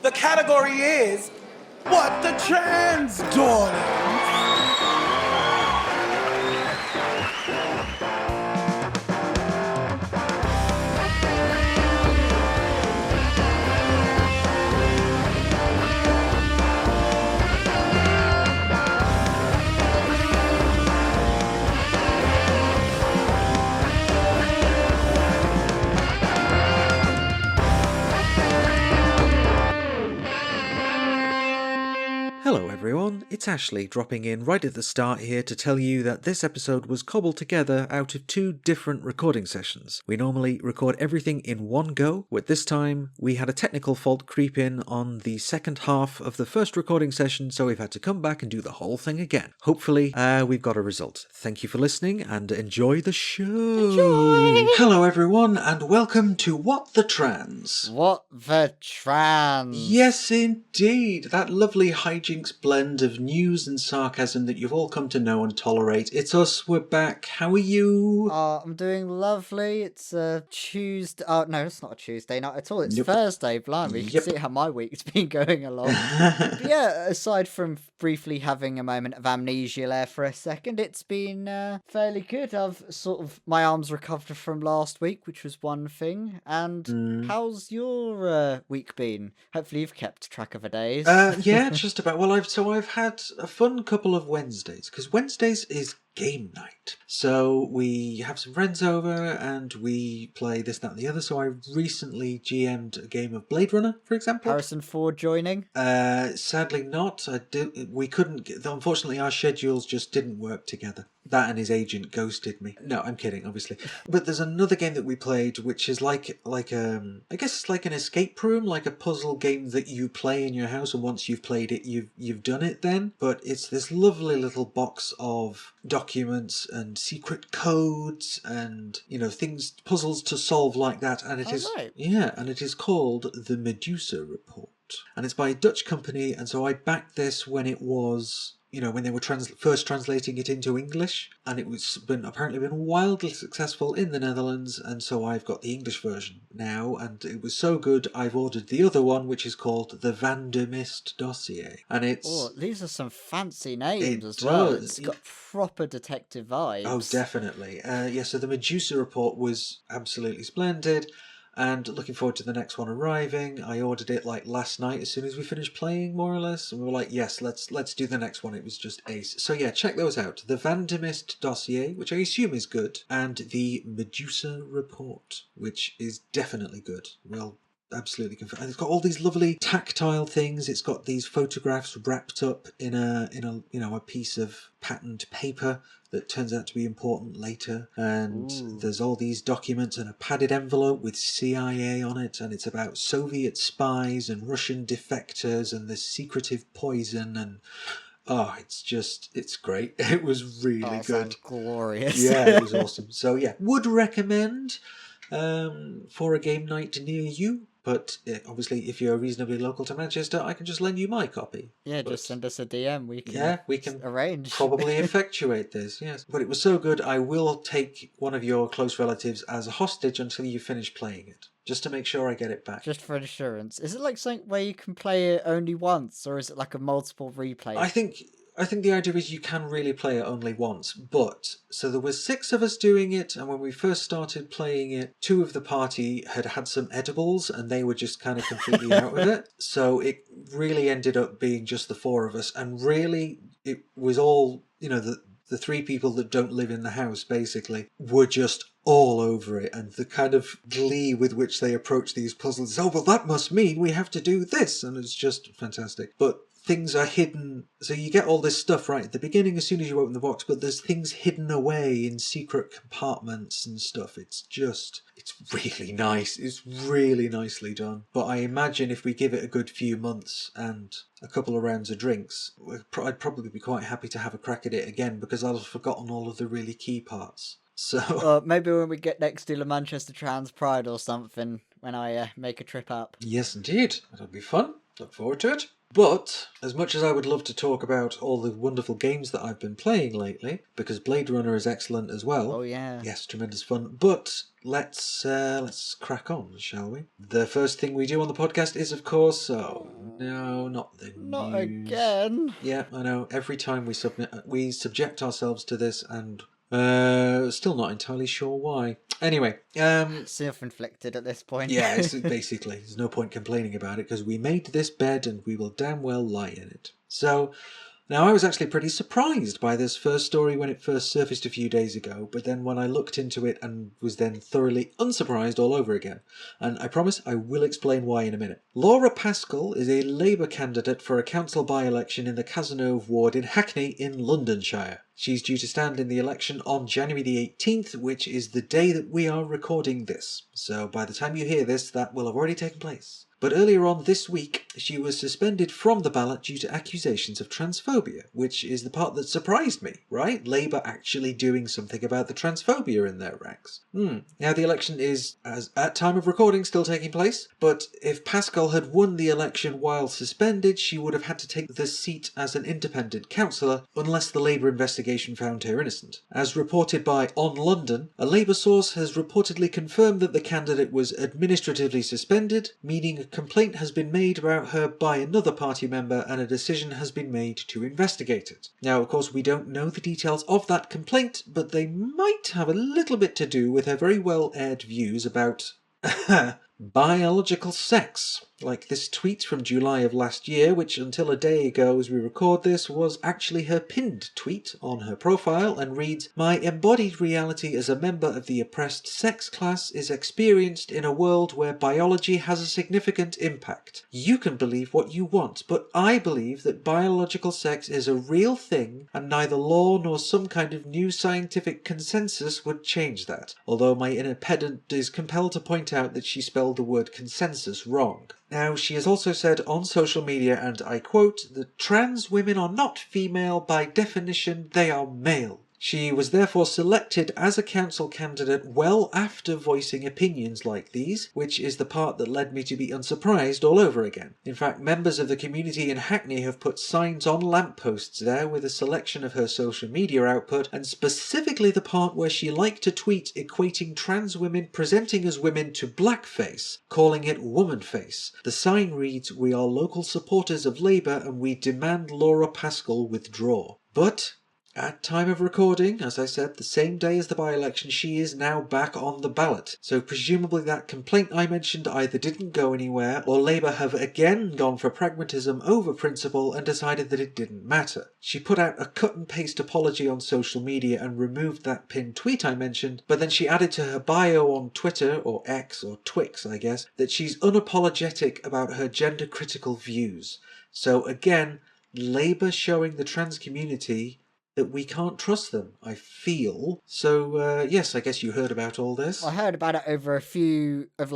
The category is What the Trans, Darling? Hello everyone, it's Ashleigh dropping in right at the start here to tell you that this episode was cobbled together out of 2 different recording sessions. We normally record everything in one go, but this time we had a technical fault creep in on the second half of the first recording session, so we've had to come back and do the whole thing again. Hopefully we've got a result. Thank you for listening and enjoy the show! Enjoy! Hello everyone and welcome to What the Trans. What the Trans? Yes indeed, that lovely hijinks blend of news and sarcasm that you've all come to know and tolerate. It's us, we're back. How are you? I'm doing lovely. It's a Tuesday. Oh, no, it's not a Tuesday night at all. It's Nope. Thursday, blimey. You can see how my week's been going along. But yeah, aside from briefly having a moment of amnesia there for a second, it's been fairly good. My arms recovered from last week, which was one thing. And how's your week been? Hopefully you've kept track of the days. Yeah, just about. Well, I've had a fun couple of Wednesdays, because Wednesdays is game night. So we have some friends over and we play this, that and the other. So I recently GM'd a game of Blade Runner, for example. Harrison Ford joining? Sadly not. We couldn't, unfortunately our schedules just didn't work together. That and his agent ghosted me. No, I'm kidding, obviously. But there's another game that we played, which is I guess it's like an escape room, like a puzzle game that you play in your house, and once you've played it, you've done it then. But it's this lovely little box of documents and secret codes and, things, puzzles to solve like that. And it is, right. Yeah, and it is called The Medusa Report. And it's by a Dutch company, and so I backed this when it was, when they were first translating it into English, and it was apparently been wildly successful in the Netherlands, and so I've got the English version now, and it was so good I've ordered the other one, which is called the Van der Mist Dossier, and it's... Oh, these are some fancy names It as well. does. It's got proper detective vibes. Oh, definitely. So the Medusa Report was absolutely splendid. And looking forward to the next one arriving. I ordered it last night as soon as we finished playing, more or less. And we were like, yes, let's do the next one. It was just ace. So yeah, check those out. The Van der Mist Dossier, which I assume is good, and the Medusa Report, which is definitely good. Well, absolutely confirmed. And it's got all these lovely tactile things. It's got these photographs wrapped up in a piece of patterned paper that turns out to be important later, and there's all these documents and a padded envelope with CIA on it, and it's about Soviet spies and Russian defectors and the secretive poison, and it's great. It was really good. Sounds glorious. Yeah, it was awesome. So yeah, would recommend for a game night near you. But obviously, if you're reasonably local to Manchester, I can just lend you my copy. Yeah, just send us a DM. We can arrange. Probably effectuate this, yes. But it was so good, I will take one of your close relatives as a hostage until you finish playing it, just to make sure I get it back. Just for insurance. Is it like something where you can play it only once, or is it like a multiple replay? I think the idea is you can really play it only once, but so there were 6 of us doing it, and when we first started playing it, 2 of the party had some edibles and they were just kind of completely out of it. So it really ended up being just the 4 of us, and really it was all, the 3 people that don't live in the house basically were just all over it, and the kind of glee with which they approach these puzzles. Oh, well, that must mean we have to do this, and it's just fantastic. But things are hidden, so you get all this stuff right at the beginning as soon as you open the box, but there's things hidden away in secret compartments and stuff. It's really nice. It's really nicely done. But I imagine if we give it a good few months and a couple of rounds of drinks, I'd probably be quite happy to have a crack at it again, because I'll have forgotten all of the really key parts. So maybe when we get next to the Manchester Trans Pride or something, when I make a trip up. Yes, indeed. That'll be fun. Look forward to it. But as much as I would love to talk about all the wonderful games that I've been playing lately, because Blade Runner is excellent as well. Oh yeah. Yes, tremendous fun. But let's crack on, shall we? The first thing we do on the podcast is, of course, No, not the Not news. again. Yeah, I know. Every time we subject ourselves to this, and still not entirely sure why. Anyway, Self-inflicted at this point. yeah, it's basically there's no point complaining about it because we made this bed and we will damn well lie in it. So. Now, I was actually pretty surprised by this first story when it first surfaced a few days ago, but then when I looked into it and was then thoroughly unsurprised all over again. And I promise I will explain why in a minute. Laura Pascal is a Labour candidate for a council by-election in the Cazenove ward in Hackney in Londonshire. She's due to stand in the election on January the 18th, which is the day that we are recording this. So by the time you hear this, that will have already taken place. But earlier on this week, she was suspended from the ballot due to accusations of transphobia, which is the part that surprised me, right? Labour actually doing something about the transphobia in their ranks. Now, the election is, as at time of recording, still taking place, but if Pascal had won the election while suspended, she would have had to take the seat as an independent councillor, unless the Labour investigation found her innocent. As reported by On London, a Labour source has reportedly confirmed that the candidate was administratively suspended, meaning a complaint has been made about her by another party member and a decision has been made to investigate it. Now, of course, we don't know the details of that complaint, but they might have a little bit to do with her very well-aired views about biological sex. Like this tweet from July of last year, which until a day ago as we record this was actually her pinned tweet on her profile and reads, "My embodied reality as a member of the oppressed sex class is experienced in a world where biology has a significant impact. You can believe what you want, but I believe that biological sex is a real thing and neither law nor some kind of new scientific consensus would change that. Although my inner pedant is compelled to point out that she spelled the word consensus wrong." Now, she has also said on social media, and I quote, that trans women are not female by definition, they are male. She was therefore selected as a council candidate well after voicing opinions like these, which is the part that led me to be unsurprised all over again. In fact, members of the community in Hackney have put signs on lampposts there with a selection of her social media output, and specifically the part where she liked to tweet equating trans women presenting as women to blackface, calling it womanface. The sign reads, "We are local supporters of Labour and we demand Laura Pascal withdraw." But at time of recording, as I said, the same day as the by-election, she is now back on the ballot. So presumably that complaint I mentioned either didn't go anywhere, or Labour have again gone for pragmatism over principle and decided that it didn't matter. She put out a cut-and-paste apology on social media and removed that pinned tweet I mentioned, but then she added to her bio on Twitter, or X, or Twix I guess, that she's unapologetic about her gender-critical views. So again, Labour showing the trans community that we can't trust them, I feel. So, yes, I guess you heard about all this. I heard about it over a few of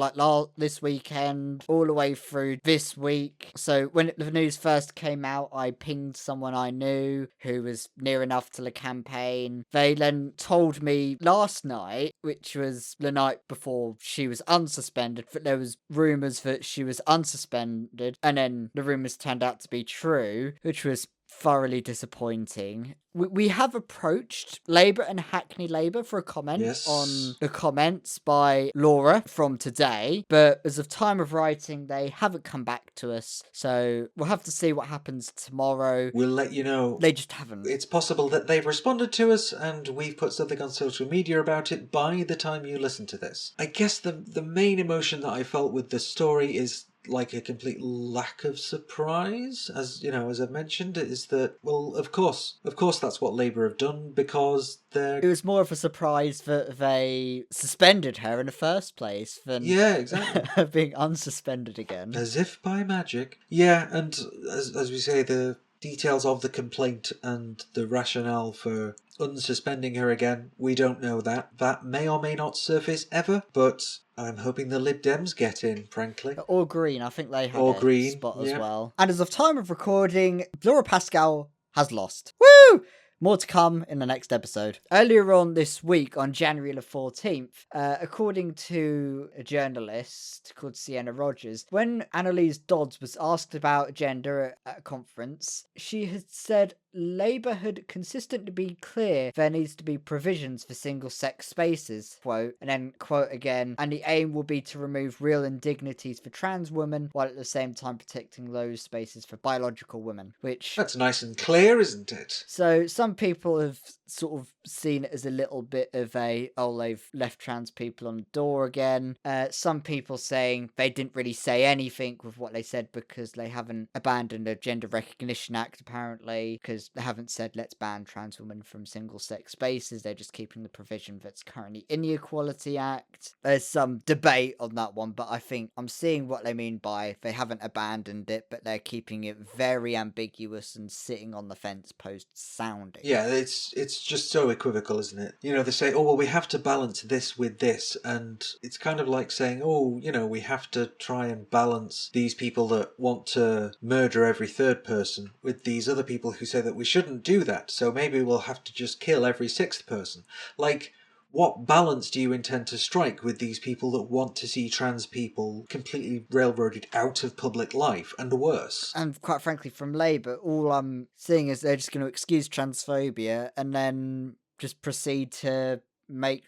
this weekend, all the way through this week. So when the news first came out, I pinged someone I knew who was near enough to the campaign. They then told me last night, which was the night before she was unsuspended, that there was rumours that she was unsuspended, and then the rumours turned out to be true, which was thoroughly disappointing. We have approached Labour and Hackney Labour for a comment on the comments by Laura from today, but as of time of writing, they haven't come back to us. So we'll have to see what happens tomorrow. We'll let you know. They just haven't. It's possible that they've responded to us and we've put something on social media about it by the time you listen to this. I guess the main emotion that I felt with the story is like a complete lack of surprise, as you know, as I've mentioned, is that, well, of course that's what Labour have done, because it was more of a surprise that they suspended her in the first place than exactly being unsuspended again, as if by magic. And as we say, the details of the complaint and the rationale for unsuspending her again, we don't know that may or may not surface ever, but I'm hoping the Lib Dems get in, frankly. Or Green, I think they had a spot as well. And as of time of recording, Laura Pascal has lost. Woo! More to come in the next episode. Earlier on this week, on January the 14th, according to a journalist called Sienna Rogers, when Annalise Dodds was asked about gender at a conference, she had said, Labour had consistently been clear there needs to be provisions for single-sex spaces, quote, and then quote again, and the aim will be to remove real indignities for trans women while at the same time protecting those spaces for biological women, which... That's nice and clear, isn't it? So some people have sort of seen it as a little bit of a, oh, they've left trans people on the door again. Some people saying they didn't really say anything with what they said because they haven't abandoned the Gender Recognition Act, apparently, because they haven't said let's ban trans women from single-sex spaces. They're just keeping the provision that's currently in the Equality Act. There's some debate on that one, but I think I'm seeing what they mean by they haven't abandoned it, but they're keeping it very ambiguous and sitting on the fence post sounding. Yeah, it's just so equivocal, isn't it? You know, they say, oh, well, we have to balance this with this, and it's kind of like saying, oh, you know, we have to try and balance these people that want to murder every third person with these other people who say that we shouldn't do that, so maybe we'll have to just kill every sixth person. Like, what balance do you intend to strike with these people that want to see trans people completely railroaded out of public life and worse? And quite frankly, from Labour, all I'm seeing is they're just going to excuse transphobia and then just proceed to make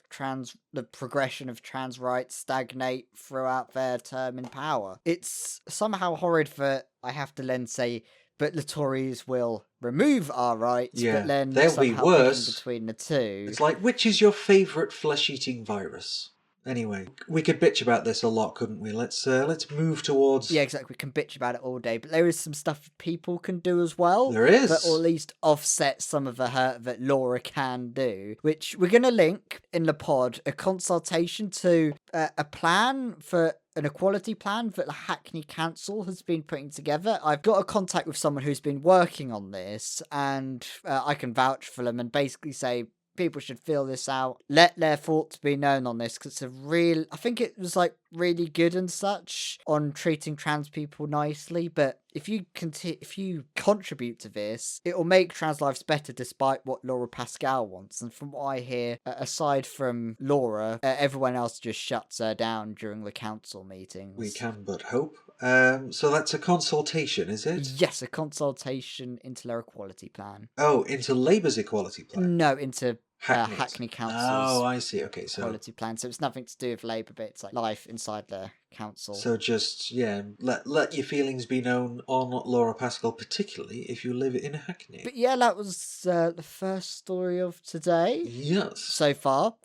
the progression of trans rights stagnate throughout their term in power. It's somehow horrid that I have to then say, but the Tories will remove our rights, but then they'll be worse between the two. It's like, which is your favourite flesh-eating virus? Anyway, we could bitch about this a lot, couldn't we? Let's move towards... Yeah, exactly. We can bitch about it all day, but there is some stuff people can do as well. There is. That will at least offset some of the hurt that Laura can do, which we're going to link in the pod a consultation to a plan for... an equality plan that the Hackney Council has been putting together. I've got a contact with someone who's been working on this, and I can vouch for them and basically say people should feel this out, let their thoughts be known on this, because I think it was like really good and such on treating trans people nicely, but if you contribute to this, it will make trans lives better despite what Laura Pascal wants. And from what I hear, aside from Laura, everyone else just shuts her down during the council meetings. We can but hope. So that's a consultation, is it? Yes, a consultation into their equality plan. Oh, into Labour's equality plan? No, into Hackney's. Hackney Council's I see. Okay, so equality plan. So it's nothing to do with Labour, but it's like life inside the council. So just let your feelings be known on Laura Pascal, particularly if you live in Hackney. But yeah, that was the first story of today. Yes. So far.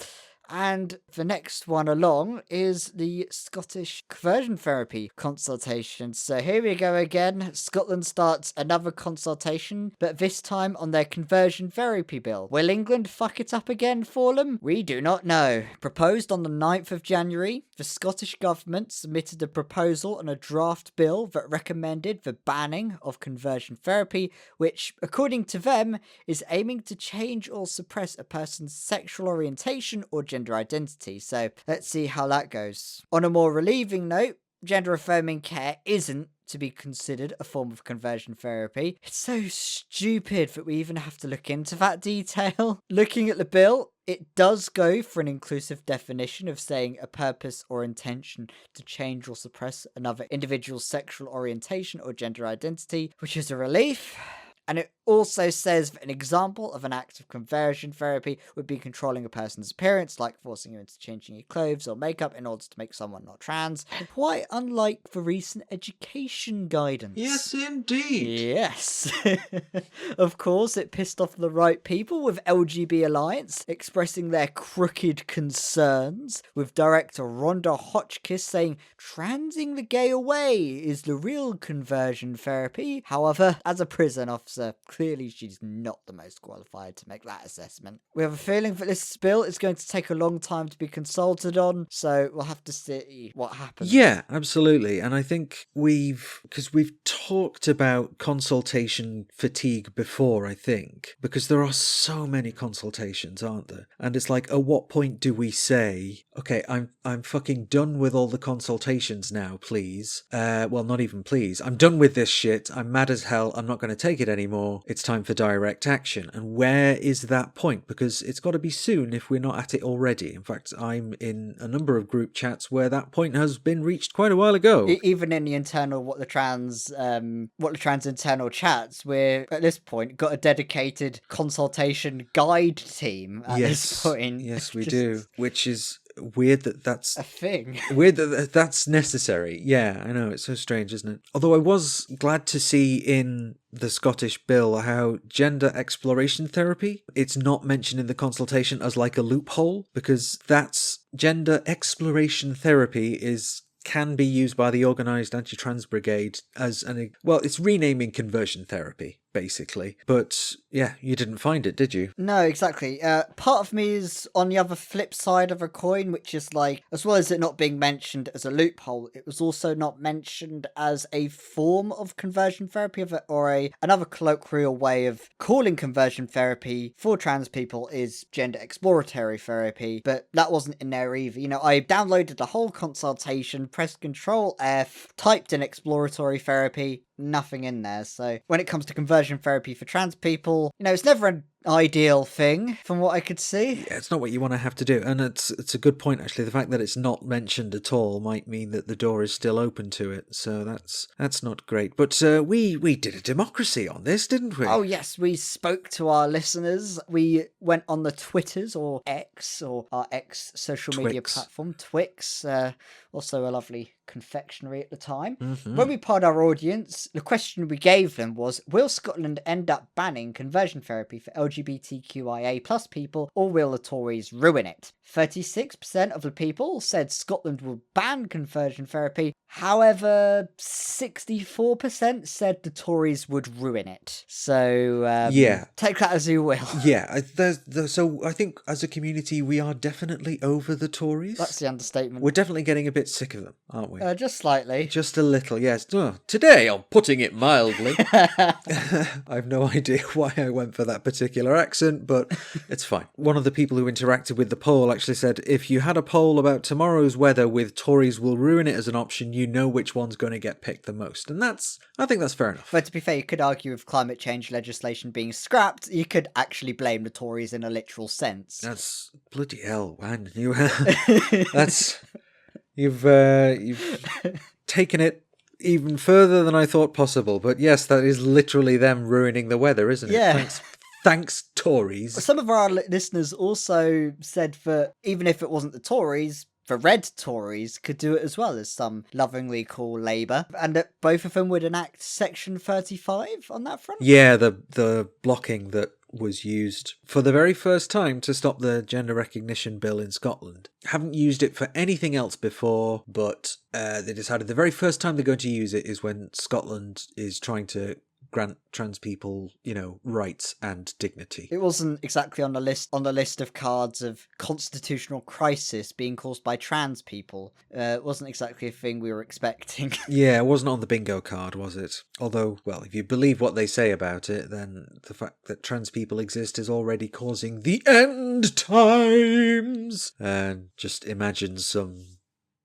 And the next one along is the Scottish conversion therapy consultation. So here we go again. Scotland starts another consultation, but this time on their conversion therapy bill. Will England fuck it up again for them? We do not know. Proposed on the 9th of January, the Scottish Government submitted a proposal on a draft bill that recommended the banning of conversion therapy, which, according to them, is aiming to change or suppress a person's sexual orientation or gender identity. So let's see how that goes. On a more relieving note, gender affirming care isn't to be considered a form of conversion therapy. It's so stupid that we even have to look into that detail. Looking at the bill, it does go for an inclusive definition of saying a purpose or intention to change or suppress another individual's sexual orientation or gender identity, which is a relief. And it also says that an example of an act of conversion therapy would be controlling a person's appearance, like forcing you into changing your clothes or makeup in order to make someone not trans, quite unlike the recent education guidance. Yes, indeed. Yes. Of course, it pissed off the right people, with LGB Alliance expressing their crooked concerns, with director Rhonda Hotchkiss saying transing the gay away is the real conversion therapy. However, as a prison officer, clearly she's not the most qualified to make that assessment. We have a feeling that this bill is going to take a long time to be consulted on, so we'll have to see what happens. Yeah, absolutely. And I think because we've talked about consultation fatigue before, I think, because there are so many consultations, aren't there? And it's like, at what point do we say, okay, I'm fucking done with all the consultations now, please. Well, not even please. I'm done with this shit. I'm mad as hell. I'm not going to take it anymore. it's time for direct action. And where is that point? Because it's got to be soon if we're not at it already. In fact, I'm in a number of group chats where that point has been reached quite a while ago. Even in the internal What the Trans internal chats, we're at this point got a dedicated consultation guide team at this point. Yes, we do. Which is weird that's a thing. Weird that's necessary. Yeah, I know, it's so strange, isn't it? Although I was glad to see in the Scottish bill how gender exploration therapy, it's not mentioned in the consultation as like a loophole, because that's gender exploration therapy can be used by the organised anti-trans brigade as it's renaming conversion therapy, basically. But yeah, you didn't find it, did you? No, exactly. Part of me is on the other flip side of a coin, which is like, as well as it not being mentioned as a loophole, it was also not mentioned as a form of conversion therapy, another colloquial way of calling conversion therapy for trans people is gender exploratory therapy, but that wasn't in there either. I downloaded the whole consultation, pressed Control F, typed in exploratory therapy, nothing in there. So when it comes to conversion therapy for trans people, it's never an ideal thing from what I could see. Yeah, it's not what you want to have to do, and it's a good point actually. The fact that it's not mentioned at all might mean that the door is still open to it, so that's not great. But we did a democracy on this, didn't we? Oh yes, we spoke to our listeners. We went on the Twitters, or X, or our X social media platform, Twix, also a lovely confectionery at the time. Mm-hmm. When we polled our audience, the question we gave them was, will Scotland end up banning conversion therapy for LGBTQIA plus people, or will the Tories ruin it? 36% of the people said Scotland will ban conversion therapy. However, 64% said the Tories would ruin it. So, take that as you will. Yeah, so I think as a community, we are definitely over the Tories. That's the understatement. We're definitely getting a bit sick of them, aren't we? Just slightly. Just a little, yes. Today, I'm putting it mildly. I have no idea why I went for that particular accent, but it's fine. One of the people who interacted with the poll actually said, if you had a poll about tomorrow's weather with Tories will ruin it as an option, you know which one's going to get picked the most. And I think that's fair enough. But to be fair, you could argue with climate change legislation being scrapped, you could actually blame the Tories in a literal sense. That's bloody hell, man. You've taken it even further than I thought possible. But yes, that is literally them ruining the weather, isn't it? Yeah. Thanks, Tories. Some of our listeners also said that even if it wasn't the Tories, the Red Tories could do it as well, as some lovingly call Labour, and that both of them would enact Section 35 on that front. Yeah, the blocking that was used for the very first time to stop the gender recognition bill in Scotland. Haven't used it for anything else before, but they decided the very first time they're going to use it is when Scotland is trying to grant trans people, rights and dignity. It wasn't exactly on the list of cards of constitutional crisis being caused by trans people. It wasn't exactly a thing we were expecting. Yeah, it wasn't on the bingo card, was it? Although, well, if you believe what they say about it, then the fact that trans people exist is already causing the end times. And just imagine some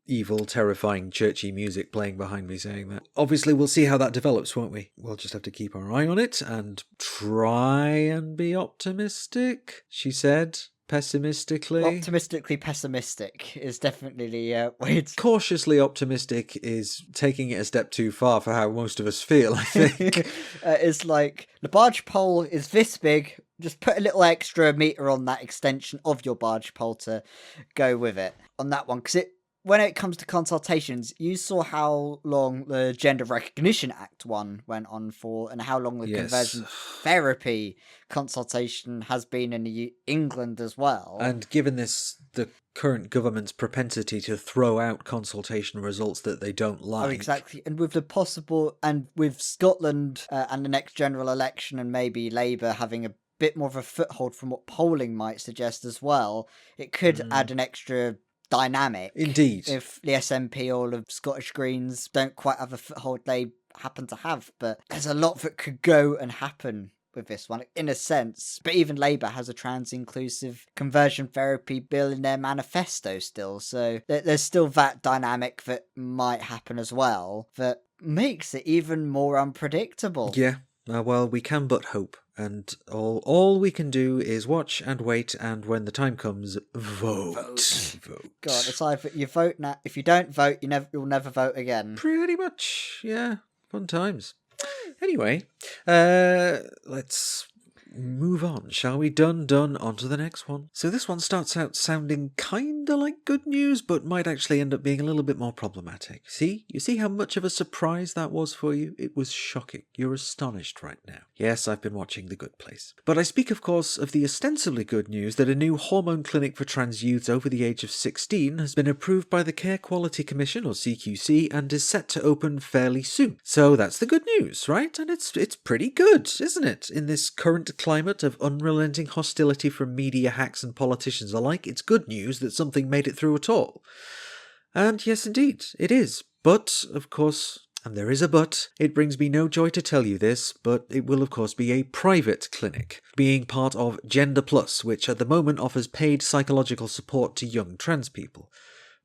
evil, terrifying, churchy music playing behind me saying that. Obviously, we'll see how that develops, won't we? We'll just have to keep our eye on it and try and be optimistic, she said, pessimistically. Optimistically pessimistic is definitely the way to... Cautiously optimistic is taking it a step too far for how most of us feel, I think. It's like, the barge pole is this big, just put a little extra meter on that extension of your barge pole to go with it on that one, because when it comes to consultations, you saw how long the Gender Recognition Act one went on for, and how long the conversion therapy consultation has been in England as well. And given the current government's propensity to throw out consultation results that they don't like. Oh, exactly. And with with Scotland and the next general election, and maybe Labour having a bit more of a foothold from what polling might suggest as well, it could add an extra dynamic. Indeed. If the SNP or the Scottish Greens don't quite have a foothold they happen to have, but there's a lot that could go and happen with this one, in a sense. But even Labour has a trans-inclusive conversion therapy bill in their manifesto still, so there's still that dynamic that might happen as well, that makes it even more unpredictable. Yeah. Well, we can but hope. And all we can do is watch and wait, and when the time comes, vote. God, it's either you vote now. If you don't vote, you'll never vote again. Pretty much, yeah. Fun times. Anyway, let's move on, shall we? Done, on to the next one. So this one starts out sounding kinda like good news, but might actually end up being a little bit more problematic. You see how much of a surprise that was for you? It was shocking. You're astonished right now. Yes, I've been watching The Good Place. But I speak, of course, of the ostensibly good news that a new hormone clinic for trans youths over the age of 16 has been approved by the Care Quality Commission, or CQC, and is set to open fairly soon. So that's the good news, right? And it's pretty good, isn't it? In this current climate of unrelenting hostility from media hacks and politicians alike, it's good news that something made it through at all. And yes, indeed, it is. But, of course, and there is a but, it brings me no joy to tell you this, but it will of course be a private clinic, being part of Gender Plus, which at the moment offers paid psychological support to young trans people.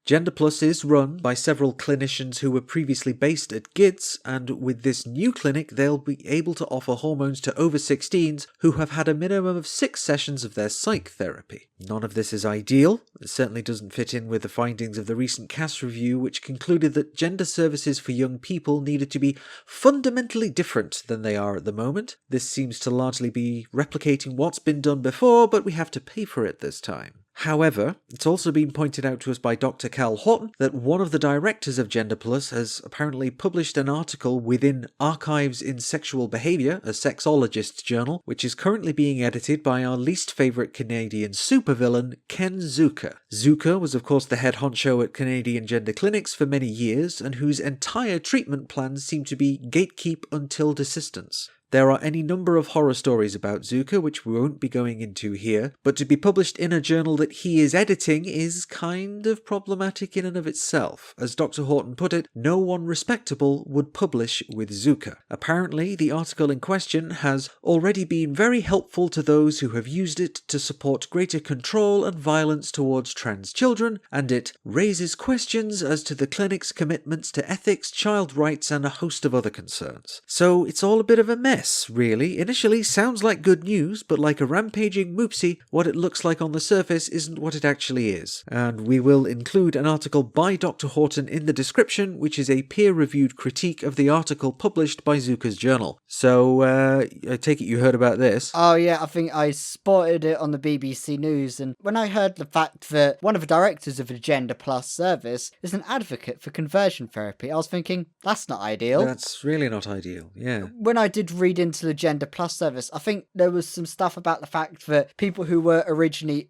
Gender Plus is run by several clinicians who were previously based at GIDS, and with this new clinic they'll be able to offer hormones to over 16s who have had a minimum of 6 sessions of their psych therapy. None of this is ideal. It certainly doesn't fit in with the findings of the recent CAS review, which concluded that gender services for young people needed to be fundamentally different than they are at the moment. This seems to largely be replicating what's been done before, but we have to pay for it this time. However, it's also been pointed out to us by Dr. Cal Horton that one of the directors of Gender Plus has apparently published an article within Archives in Sexual Behaviour, a sexologist's journal, which is currently being edited by our least favourite Canadian supervillain, Ken Zucker. Zucker was of course the head honcho at Canadian gender clinics for many years, and whose entire treatment plans seem to be gatekeep until desistance. There are any number of horror stories about Zucker, which we won't be going into here, but to be published in a journal that he is editing is kind of problematic in and of itself. As Dr. Horton put it, no one respectable would publish with Zucker. Apparently, the article in question has already been very helpful to those who have used it to support greater control and violence towards trans children, and it raises questions as to the clinic's commitments to ethics, child rights, and a host of other concerns. So it's all a bit of a mess. Really. Initially sounds like good news, but like a rampaging moopsie, what it looks like on the surface isn't what it actually is. And we will include an article by Dr. Horton in the description, which is a peer-reviewed critique of the article published by Zucker's journal. So, I take it you heard about this? Oh yeah, I think I spotted it on the BBC News, and when I heard the fact that one of the directors of the Gender Plus service is an advocate for conversion therapy, I was thinking, that's not ideal. That's really not ideal, yeah. When I did read into the Gender Plus service, I think there was some stuff about the fact that people who were originally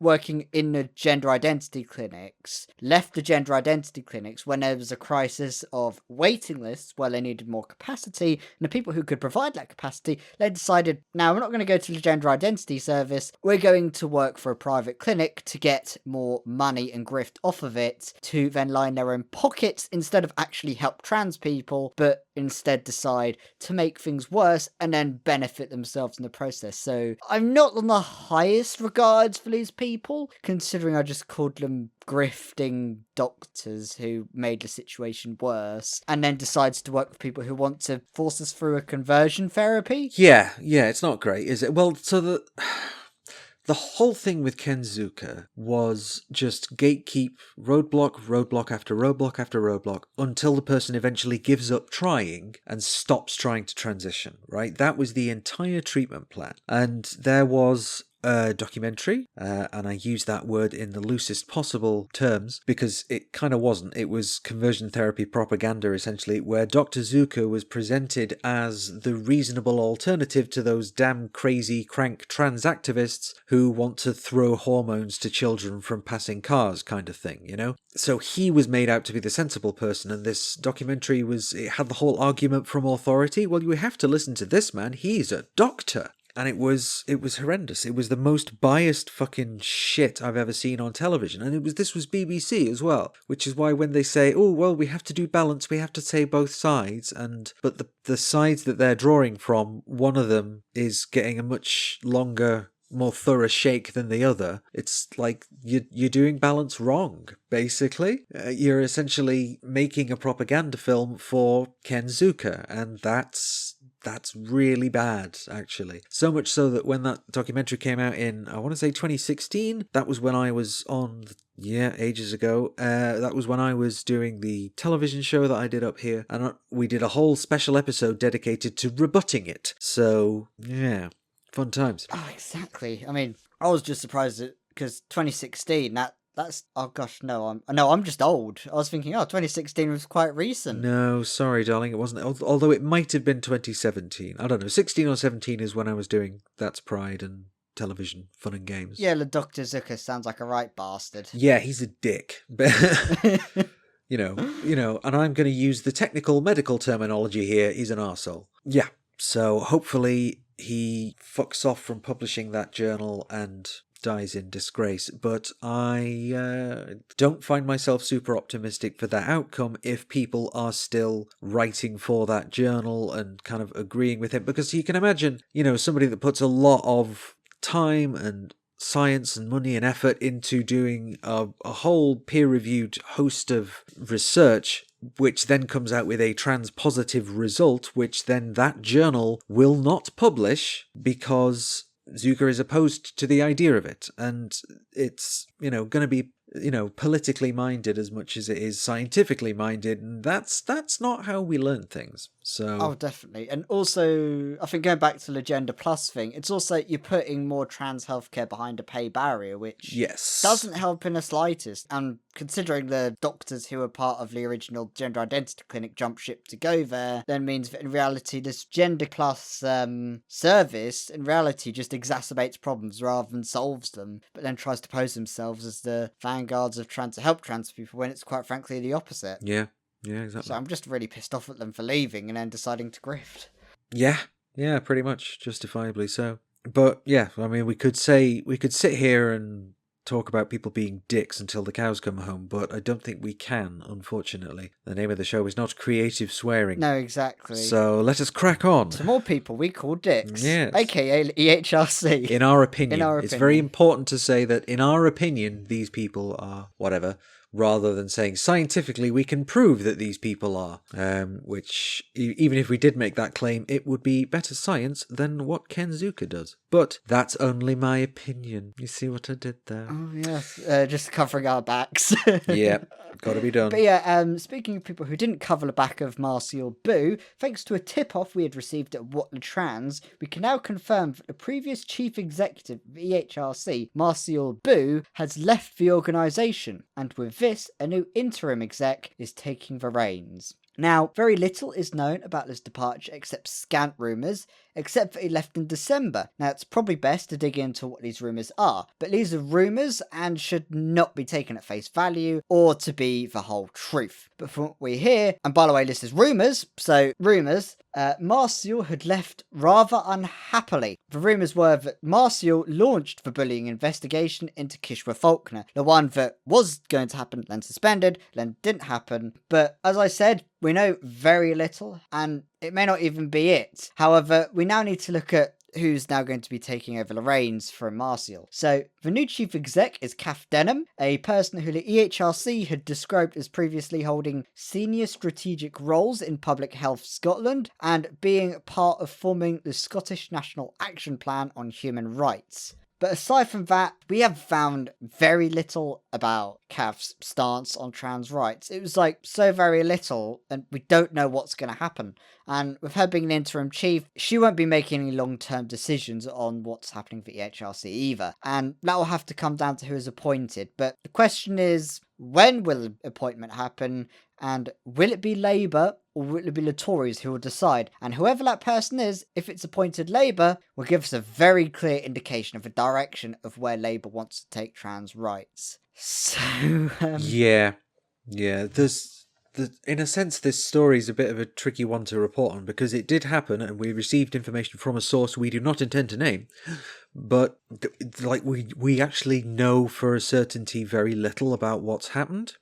working in the gender identity clinics left the gender identity clinics when there was a crisis of waiting lists where they needed more capacity, and the people who could provide that capacity, they decided, now we're not going to go to the gender identity service, we're going to work for a private clinic to get more money and grift off of it, to then line their own pockets instead of actually help trans people, but instead decide to make things worse and then benefit themselves in the process. So I'm not on the highest regards for these people, considering I just called them grifting doctors who made the situation worse, and then decides to work with people who want to force us through a conversion therapy. Yeah, it's not great, is it? Well, so the whole thing with Ken Zucker was just gatekeep, roadblock after roadblock after roadblock, until the person eventually gives up trying and stops trying to transition, right? That was the entire treatment plan. And there was a documentary, and I use that word in the loosest possible terms because it kind of wasn't. It was conversion therapy propaganda, essentially, where Dr. Zucker was presented as the reasonable alternative to those damn crazy crank trans activists who want to throw hormones to children from passing cars, kind of thing, you know? So he was made out to be the sensible person, and this documentary it had the whole argument from authority. Well, you have to listen to this man. He's a doctor. And it was horrendous. It was the most biased fucking shit I've ever seen on television. And this was BBC as well, which is why when they say, oh, well, we have to do balance, we have to say both sides. But the sides that they're drawing from, one of them is getting a much longer, more thorough shake than the other. It's like you're doing balance wrong, basically. You're essentially making a propaganda film for Ken Zucker, and that's that's really bad, actually. So much so that when that documentary came out in, I want to say 2016, that was when I was on, ages ago. That was when I was doing the television show that I did up here, and we did a whole special episode dedicated to rebutting it. So, yeah, fun times. Oh, exactly. I mean, I was just surprised because 2016, that's oh gosh, I'm just old. I was thinking, 2016 was quite recent. No, sorry, darling, it wasn't. Although it might have been 2017. I don't know. 16 or 17 is when I was doing That's Pride and television fun and games. Yeah, the Dr. Zucker sounds like a right bastard. Yeah, he's a dick. you know, and I'm going to use the technical medical terminology here. He's an arsehole. Yeah. So hopefully he fucks off from publishing that journal and dies in disgrace, but I don't find myself super optimistic for that outcome if people are still writing for that journal and kind of agreeing with him, because you can imagine, somebody that puts a lot of time and science and money and effort into doing a whole peer-reviewed host of research, which then comes out with a trans-positive result, which then that journal will not publish because Zucker is opposed to the idea of it, and it's, going to be, politically minded as much as it is scientifically minded, and that's not how we learn things. So Oh, definitely. And also, I think going back to the Gender Plus thing, it's also you're putting more trans healthcare behind a pay barrier, which yes, doesn't help in the slightest. And considering the doctors who were part of the original gender identity clinic jumped ship to go there, then means that in reality, this Gender Plus service, in reality, just exacerbates problems rather than solves them, but then tries to pose themselves as the vanguards of to help trans people when it's quite frankly the opposite. Yeah, exactly. So I'm just really pissed off at them for leaving and then deciding to grift. Yeah, pretty much, justifiably so. But yeah, I mean, we could sit here and talk about people being dicks until the cows come home, but I don't think we can, unfortunately. The name of the show is not creative swearing. No, exactly. So let us crack on. To more people we call dicks. Yes. AKA EHRC. In our opinion. It's very important to say that in our opinion, these people are whatever, rather than saying scientifically we can prove that these people are, which even if we did make that claim, it would be better science than what Ken Zucker does. But that's only my opinion. You see what I did there? Oh, yes. Just covering our backs. Yeah, gotta be done. But yeah, speaking of people who didn't cover the back of Marcial Boo, thanks to a tip-off we had received at What the Trans, we can now confirm that the previous chief executive of EHRC, Marcial Boo, has left the organisation, and with this, a new interim exec is taking the reins. Now, very little is known about this departure except scant rumours, except that he left in December. Now, it's probably best to dig into what these rumours are, but these are rumours and should not be taken at face value or to be the whole truth. But from what we hear, and by the way, this is rumours, so rumours, Marcial had left rather unhappily. The rumours were that Marcial launched the bullying investigation into Kishwa Faulkner, the one that was going to happen, then suspended, then didn't happen. But as I said, we know very little, and it may not even be it. However, we now need to look at who's now going to be taking over the reins from Marcial. So, the new chief exec is Kath Denham, a person who the EHRC had described as previously holding senior strategic roles in Public Health Scotland and being part of forming the Scottish National Action Plan on Human Rights. But aside from that, we have found very little about Kath's stance on trans rights. It was so very little, and we don't know what's going to happen. And with her being an interim chief, she won't be making any long-term decisions on what's happening for EHRC either. And that will have to come down to who is appointed. But the question is, when will the appointment happen? And will it be Labour or will it be the Tories who will decide? And whoever that person is, if it's appointed Labour, will give us a very clear indication of a direction of where Labour wants to take trans rights. So, Yeah. In a sense, this story is a bit of a tricky one to report on because it did happen and we received information from a source we do not intend to name. But we actually know for a certainty very little about what's happened.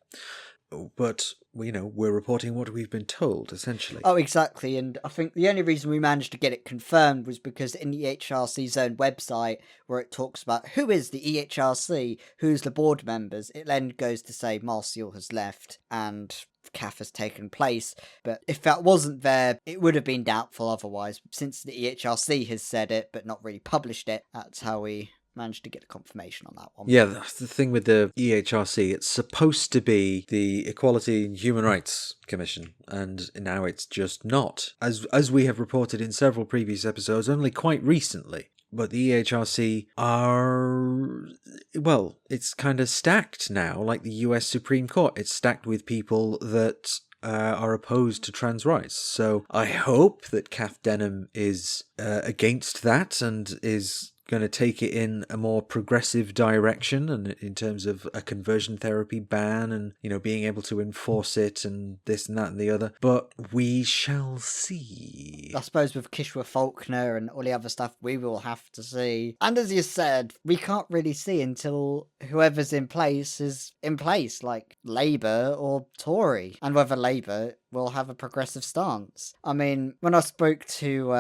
But, we're reporting what we've been told, essentially. Oh, exactly. And I think the only reason we managed to get it confirmed was because in the EHRC's own website, where it talks about who is the EHRC, who's the board members, it then goes to say Marcial has left. And CAF has taken place. But if that wasn't there, it would have been doubtful otherwise. Since the EHRC has said it, but not really published it, that's how we managed to get a confirmation on that one. Yeah, that's the thing with the EHRC. It's supposed to be the Equality and Human Rights Commission, and now it's just not. As we have reported in several previous episodes, only quite recently. But the EHRC are, well, it's kind of stacked now, like the US Supreme Court. It's stacked with people that are opposed to trans rights. So I hope that Kath Denham is against that and is going to take it in a more progressive direction, and in terms of a conversion therapy ban and, you know, being able to enforce it and this and that and the other. But we shall see. I suppose with Kishwa Faulkner and all the other stuff, we will have to see. And as you said, we can't really see until whoever's in place is in place, like Labour or Tory, and whether Labour will have a progressive stance. I mean, when I spoke to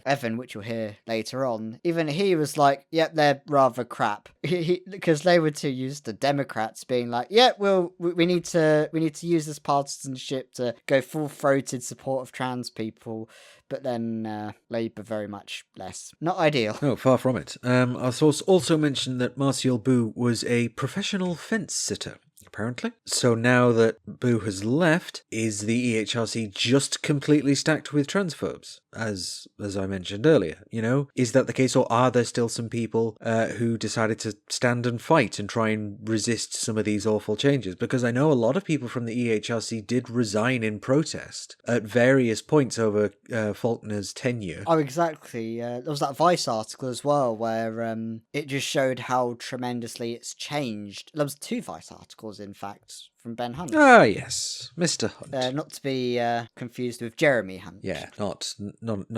Evan, which you'll hear later on, even he was like, yep, they're rather crap. Because they were too used to Democrats being like, yeah, well, we need to use this partisanship to go full-throated support of trans people. But then Labour very much less. Not ideal. No, far from it. Our source also mentioned that Martial Boo was a professional fence sitter, apparently. So now that Boo has left, is the EHRC just completely stacked with transphobes? As I mentioned earlier, you know, is that the case, or are there still some people who decided to stand and fight and try and resist some of these awful changes? Because I know a lot of people from the EHRC did resign in protest at various points over Faulkner's tenure. Oh, exactly. There was that Vice article as well where it just showed how tremendously it's changed. There was 2 Vice articles, in fact, from Ben Hunt. Ah, yes, Mr. Hunt. Not to be confused with Jeremy Hunt. Yeah, not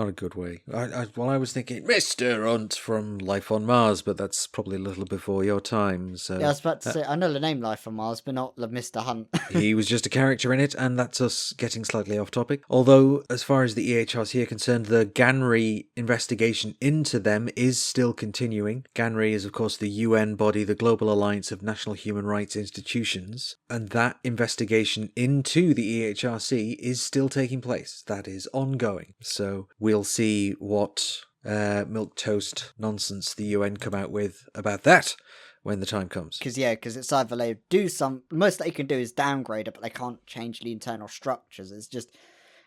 a good way. I was thinking Mr. Hunt from Life on Mars, but that's probably a little before your time. So Yeah, I was about to say, I know the name Life on Mars, but not the Mr. Hunt. he was just a character in it, and that's us getting slightly off topic. Although, as far as the EHRC are concerned, the GANRI investigation into them is still continuing. GANRI is, of course, the UN body, the Global Alliance of National Human Rights Institutions, and that investigation into the EHRC is still taking place. That is ongoing. So we'll see what milquetoast nonsense the UN come out with about that when the time comes. Because it's either they do some... Most they can do is downgrade it, but they can't change the internal structures. It's just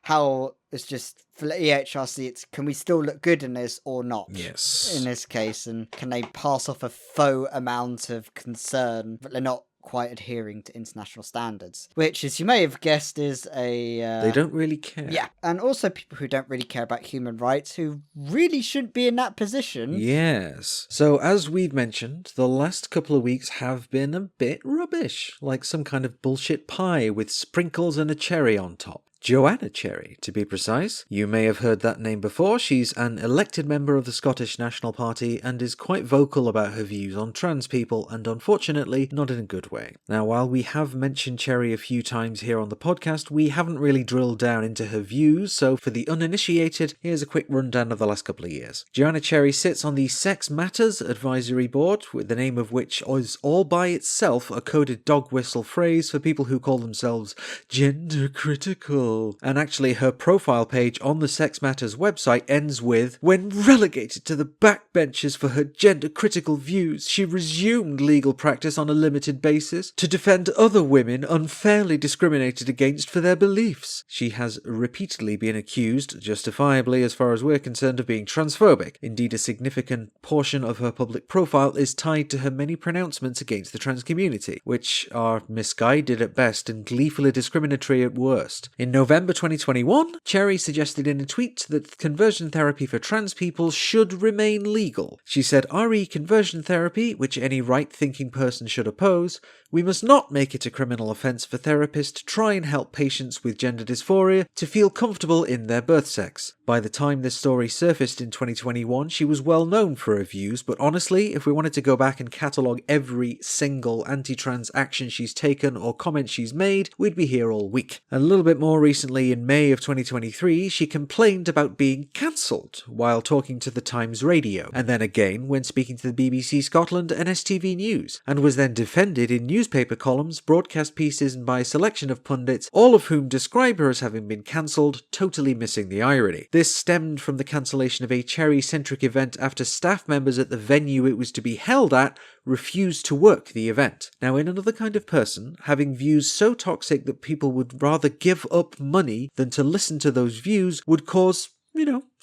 how... It's just, for the EHRC, it's can we still look good in this or not? Yes. In this case, and can they pass off a faux amount of concern, but they're not quite adhering to international standards, which, as you may have guessed, is a... They don't really care. Yeah, and also people who don't really care about human rights, who really shouldn't be in that position. Yes. So, as we've mentioned, the last couple of weeks have been a bit rubbish, like some kind of bullshit pie with sprinkles and a cherry on top. Joanna Cherry, to be precise. You may have heard that name before. She's an elected member of the Scottish National Party and is quite vocal about her views on trans people, and unfortunately, not in a good way. Now, while we have mentioned Cherry a few times here on the podcast, we haven't really drilled down into her views, so for the uninitiated, here's a quick rundown of the last couple of years. Joanna Cherry sits on the Sex Matters Advisory Board, with the name of which is all by itself a coded dog whistle phrase for people who call themselves gender critical. And actually, her profile page on the Sex Matters website ends with, when relegated to the backbenches for her gender-critical views, she resumed legal practice on a limited basis to defend other women unfairly discriminated against for their beliefs. She has repeatedly been accused, justifiably as far as we're concerned, of being transphobic. Indeed, a significant portion of her public profile is tied to her many pronouncements against the trans community, which are misguided at best and gleefully discriminatory at worst. In November 2021, Cherry suggested in a tweet that conversion therapy for trans people should remain legal. She said, "RE conversion therapy, which any right-thinking person should oppose, we must not make it a criminal offence for therapists to try and help patients with gender dysphoria to feel comfortable in their birth sex." By the time this story surfaced in 2021, she was well known for her views, but honestly, if we wanted to go back and catalogue every single anti-trans action she's taken or comment she's made, we'd be here all week. A little bit more recently, in May of 2023, she complained about being cancelled while talking to the Times Radio, and then again when speaking to the BBC Scotland and STV News, and was then defended in news newspaper columns, broadcast pieces, and by a selection of pundits, all of whom describe her as having been cancelled, totally missing the irony. This stemmed from the cancellation of a Cherry-centric event after staff members at the venue it was to be held at refused to work the event. Now, in another kind of person, having views so toxic that people would rather give up money than to listen to those views would cause,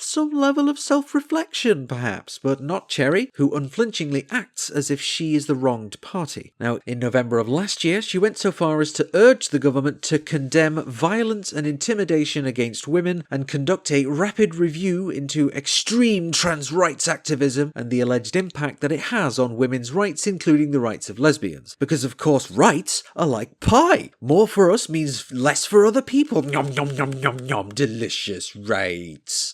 some level of self-reflection, perhaps, but not Cherry, who unflinchingly acts as if she is the wronged party. Now, in November of last year, she went so far as to urge the government to condemn violence and intimidation against women and conduct a rapid review into extreme trans rights activism and the alleged impact that it has on women's rights, including the rights of lesbians. Because, of course, rights are like pie. More for us means less for other people. Nom nom nom nom nom. Delicious rights.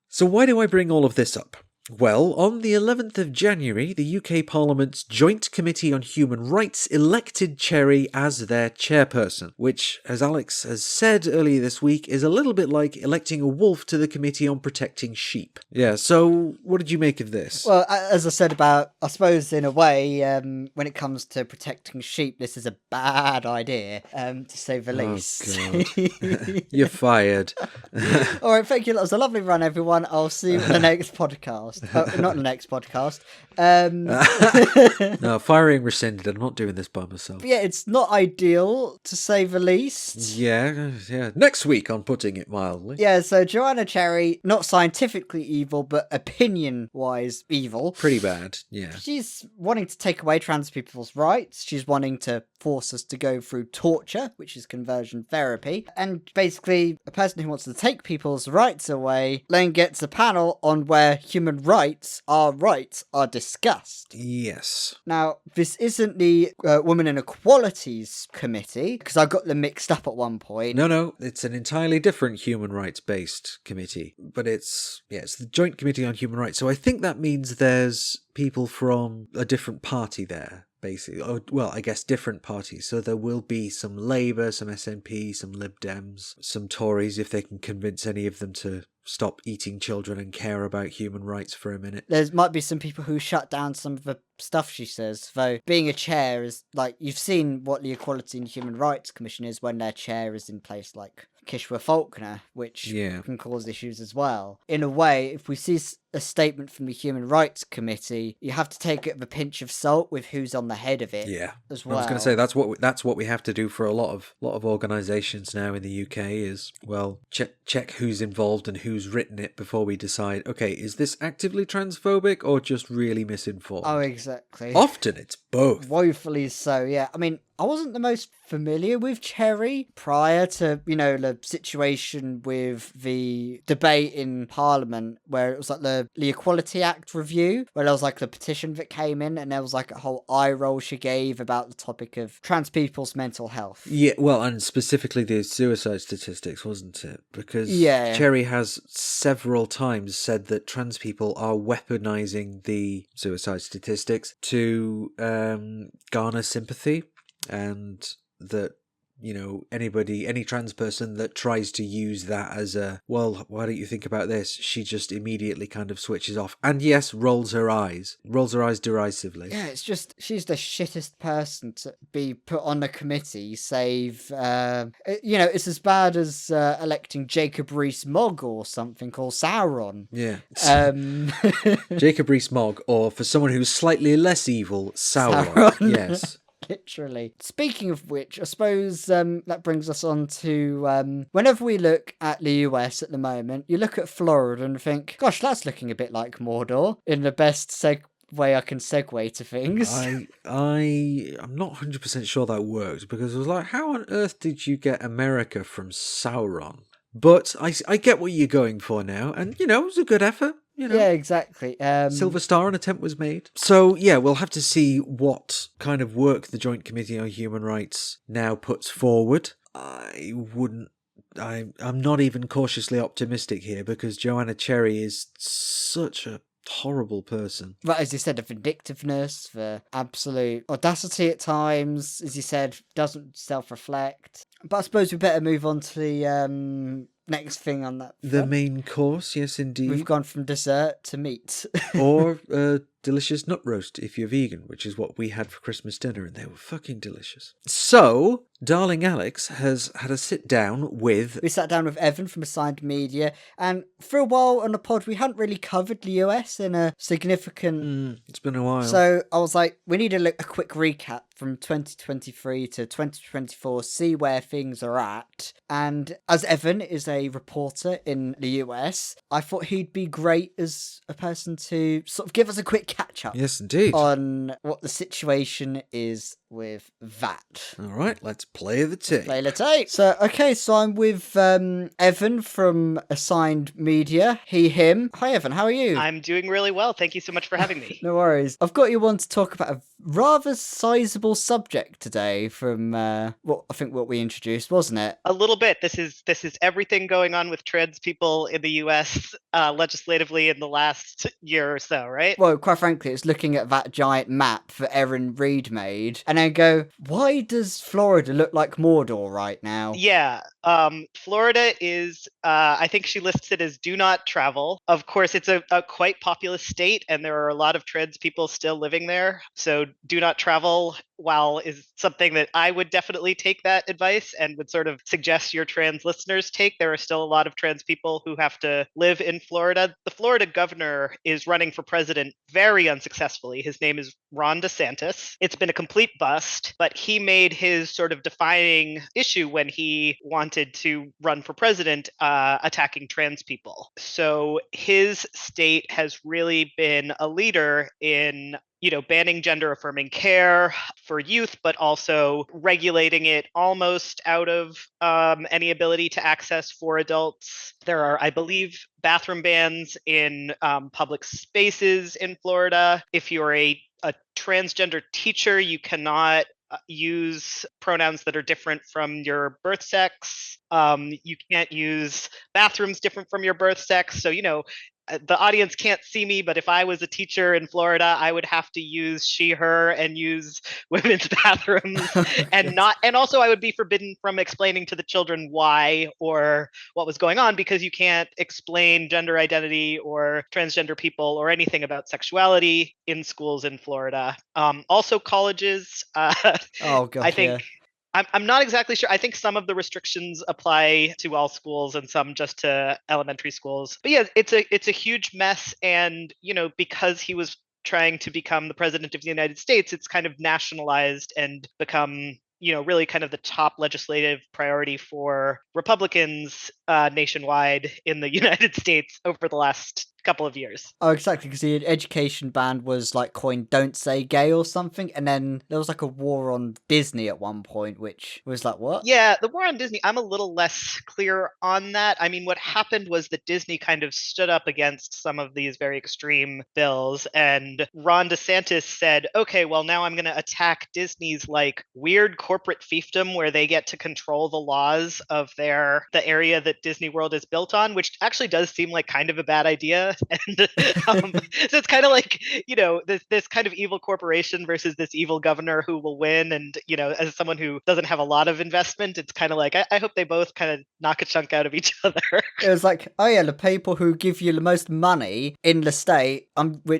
So why do I bring all of this up? Well, on the 11th of January, the UK Parliament's Joint Committee on Human Rights elected Cherry as their chairperson, which, as Alex has said earlier this week, is a little bit like electing a wolf to the Committee on Protecting Sheep. Yeah, so what did you make of this? Well, as I said I suppose in a way, when it comes to protecting sheep, this is a bad idea, to say the least. God. You're fired. All right, thank you. That was a lovely run, everyone. I'll see you in the next podcast. Not the next podcast. No, firing rescinded. I'm not doing this by myself. But yeah, it's not ideal, to say the least. Yeah. Next week, on putting it mildly. Yeah, so Joanna Cherry, not scientifically evil, but opinion-wise evil. Pretty bad, yeah. She's wanting to take away trans people's rights. She's wanting to force us to go through torture, which is conversion therapy. And basically, a person who wants to take people's rights away then gets a panel on where human rights are discussed. Yes. Now, this isn't the Women and Equalities Committee, because I got them mixed up at one point. No, it's an entirely different human rights-based committee. But it's the Joint Committee on Human Rights. So I think that means there's people from a different party there, basically. Well, I guess different parties. So there will be some Labour, some SNP, some Lib Dems, some Tories, if they can convince any of them to stop eating children and care about human rights for a minute. There might be some people who shut down some of the stuff she says, though being a chair is, like, you've seen what the Equality and Human Rights Commission is when their chair is in place, like Kishwa Faulkner, which can cause issues as well. In a way, if we see a statement from the Human Rights Committee, you have to take it with a pinch of salt with who's on the head of it. Yeah, as well. I was going to say that's what we have to do for a lot of organisations now in the UK is, well, check who's involved and who's written it before we decide, okay, is this actively transphobic or just really misinformed? Oh, exactly. Often it's both. Woefully so, yeah. I mean, I wasn't the most familiar with Cherry prior to, the situation with the debate in Parliament where it was like the Equality Act review, where there was like the petition that came in and there was like a whole eye roll she gave about the topic of trans people's mental health. Yeah, well, and specifically the suicide statistics, wasn't it? Because Cherry has several times said that trans people are weaponising the suicide statistics to garner sympathy. And that, any trans person that tries to use that as a, well, why don't you think about this? She just immediately kind of switches off. And yes, rolls her eyes derisively. Yeah, it's just, she's the shittest person to be put on a committee, save, it's as bad as electing Jacob Rees-Mogg or something called Sauron. Yeah. Jacob Rees-Mogg, or for someone who's slightly less evil, Sauron. Yes. Literally. Speaking of which, I suppose that brings us on to whenever we look at the US at the moment, you look at Florida and think, gosh, that's looking a bit like Mordor, in the best way I can segue to things. I'm not 100% sure that worked, because it was like, how on earth did you get America from Sauron? But I get what you're going for now, and, it was a good effort. Yeah, exactly. Silver Star, an attempt was made. So, yeah, we'll have to see what kind of work the Joint Committee on Human Rights now puts forward. I'm not even cautiously optimistic here, because Joanna Cherry is such a horrible person. But as you said, the vindictiveness, the absolute audacity at times, as you said, doesn't self-reflect. But I suppose we better move on to the next thing on that front. The main course, yes indeed. We've gone from dessert to meat. Or delicious nut roast if you're vegan, which is what we had for Christmas dinner, and they were fucking delicious. So, darling Alyx has had a sit down with... We sat down with Evan from Assigned Media, and for a while on the pod, we hadn't really covered the US in a significant... it's been a while. So I was like, we need a quick recap from 2023 to 2024, see where things are at. And as Evan is a reporter in the US, I thought he'd be great as a person to sort of give us a quick catch up. Yes, indeed. On what the situation is with that. All right, let's play the tape. Play the tape. So I'm with Evan from Assigned Media. He, him. Hi, Evan. How are you? I'm doing really well. Thank you so much for having me. No worries. I've got you on to talk about a rather sizable subject today from what we introduced, wasn't it? A little bit. This is everything going on with trans people in the US legislatively in the last year or so, right? Well, quite frankly, it's looking at that giant map that Erin Reed made and then go, why does Florida look like Mordor right now? Yeah. Florida is, I think she lists it as do not travel. Of course, it's a quite populous state, and there are a lot of trans people still living there. So do not travel, while is something that I would definitely take that advice and would sort of suggest your trans listeners take. There are still a lot of trans people who have to live in Florida. The Florida governor is running for president very unsuccessfully. His name is Ron DeSantis. It's been a complete bust, but he made his sort of defining issue when he wanted to run for president, attacking trans people. So his state has really been a leader in banning gender affirming care for youth, but also regulating it almost out of any ability to access for adults. There are, I believe, bathroom bans in public spaces in Florida. If you're a transgender teacher, you cannot use pronouns that are different from your birth sex. You can't use bathrooms different from your birth sex. So, the audience can't see me, but if I was a teacher in Florida, I would have to use she, her, and use women's bathrooms and also I would be forbidden from explaining to the children why or what was going on, because you can't explain gender identity or transgender people or anything about sexuality in schools in Florida. Also colleges, oh God, I think. Yeah. I'm not exactly sure. I think some of the restrictions apply to all schools and some just to elementary schools. But yeah, it's a huge mess. And, because he was trying to become the president of the United States, it's kind of nationalized and become, really kind of the top legislative priority for Republicans nationwide in the United States over the last couple of years. Oh, exactly, because the education ban was coined "Don't Say Gay" or something, and then there was a war on Disney at one point, which was what? Yeah, the war on Disney, I'm a little less clear on that. I mean, what happened was that Disney kind of stood up against some of these very extreme bills, and Ron DeSantis said, okay, well, now I'm going to attack Disney's weird corporate fiefdom where they get to control the laws of the area that Disney World is built on, which actually does seem like kind of a bad idea. And so it's kind of this kind of evil corporation versus this evil governor who will win. And, as someone who doesn't have a lot of investment, it's kind of I hope they both kind of knock a chunk out of each other. It was oh yeah, the people who give you the most money in the state,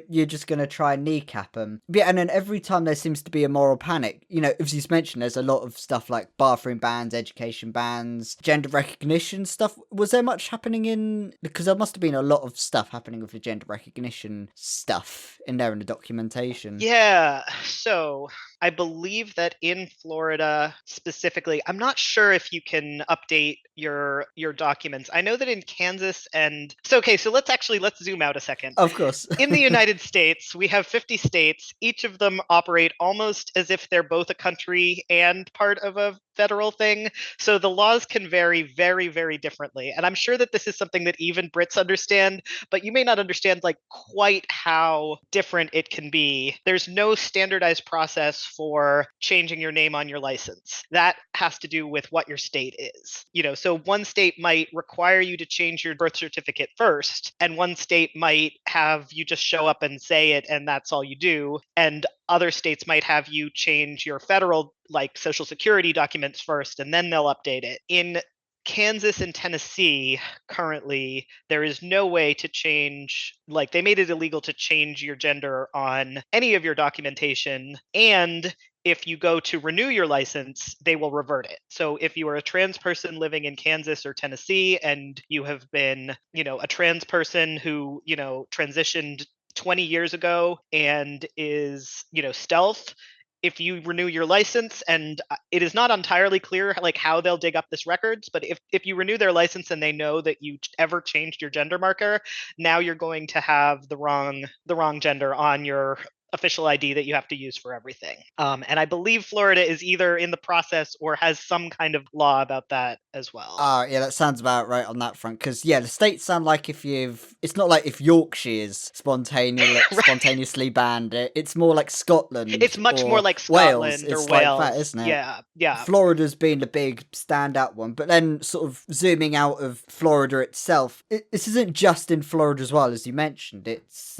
you're just going to try and kneecap them. Yeah, and then every time there seems to be a moral panic, as you mentioned, there's a lot of stuff like bathroom bans, education bans, gender recognition stuff. Was there much happening because there must have been a lot of stuff happening with the gender recognition stuff in there in the documentation. Yeah, so I believe that in Florida specifically, I'm not sure if you can update your documents. I know that in Kansas so let's zoom out a second. Of course. In the United States, we have 50 states. Each of them operate almost as if they're both a country and part of a federal thing. So the laws can vary very, very differently. And I'm sure that this is something that even Brits understand, but you may not understand quite how different it can be. There's no standardized process for changing your name on your license. That has to do with what your state is. So one state might require you to change your birth certificate first, and one state might have you just show up and say it, and that's all you do. And other states might have you change your federal Social Security documents first, and then they'll update it. In Kansas and Tennessee, currently, there is no way to change, like, they made it illegal to change your gender on any of your documentation. And if you go to renew your license, they will revert it. So if you are a trans person living in Kansas or Tennessee and you have been, a trans person who, transitioned 20 years ago and is, stealth, if you renew your license, and it is not entirely clear like how they'll dig up this records, but if you renew their license and they know that you ever changed your gender marker, now you're going to have the wrong gender on your official ID that you have to use for everything. And I believe Florida is either in the process or has some kind of law about that as well. Yeah, that sounds about right on that front. Because, the states sound like it's not like if Yorkshire's spontaneously banned it. It's more like Scotland. It's much more like Wales. Scotland It's or like Wales. that, isn't it? Yeah. Florida's been the big standout one. But then sort of zooming out of Florida itself, this isn't just in Florida as well, as you mentioned. It's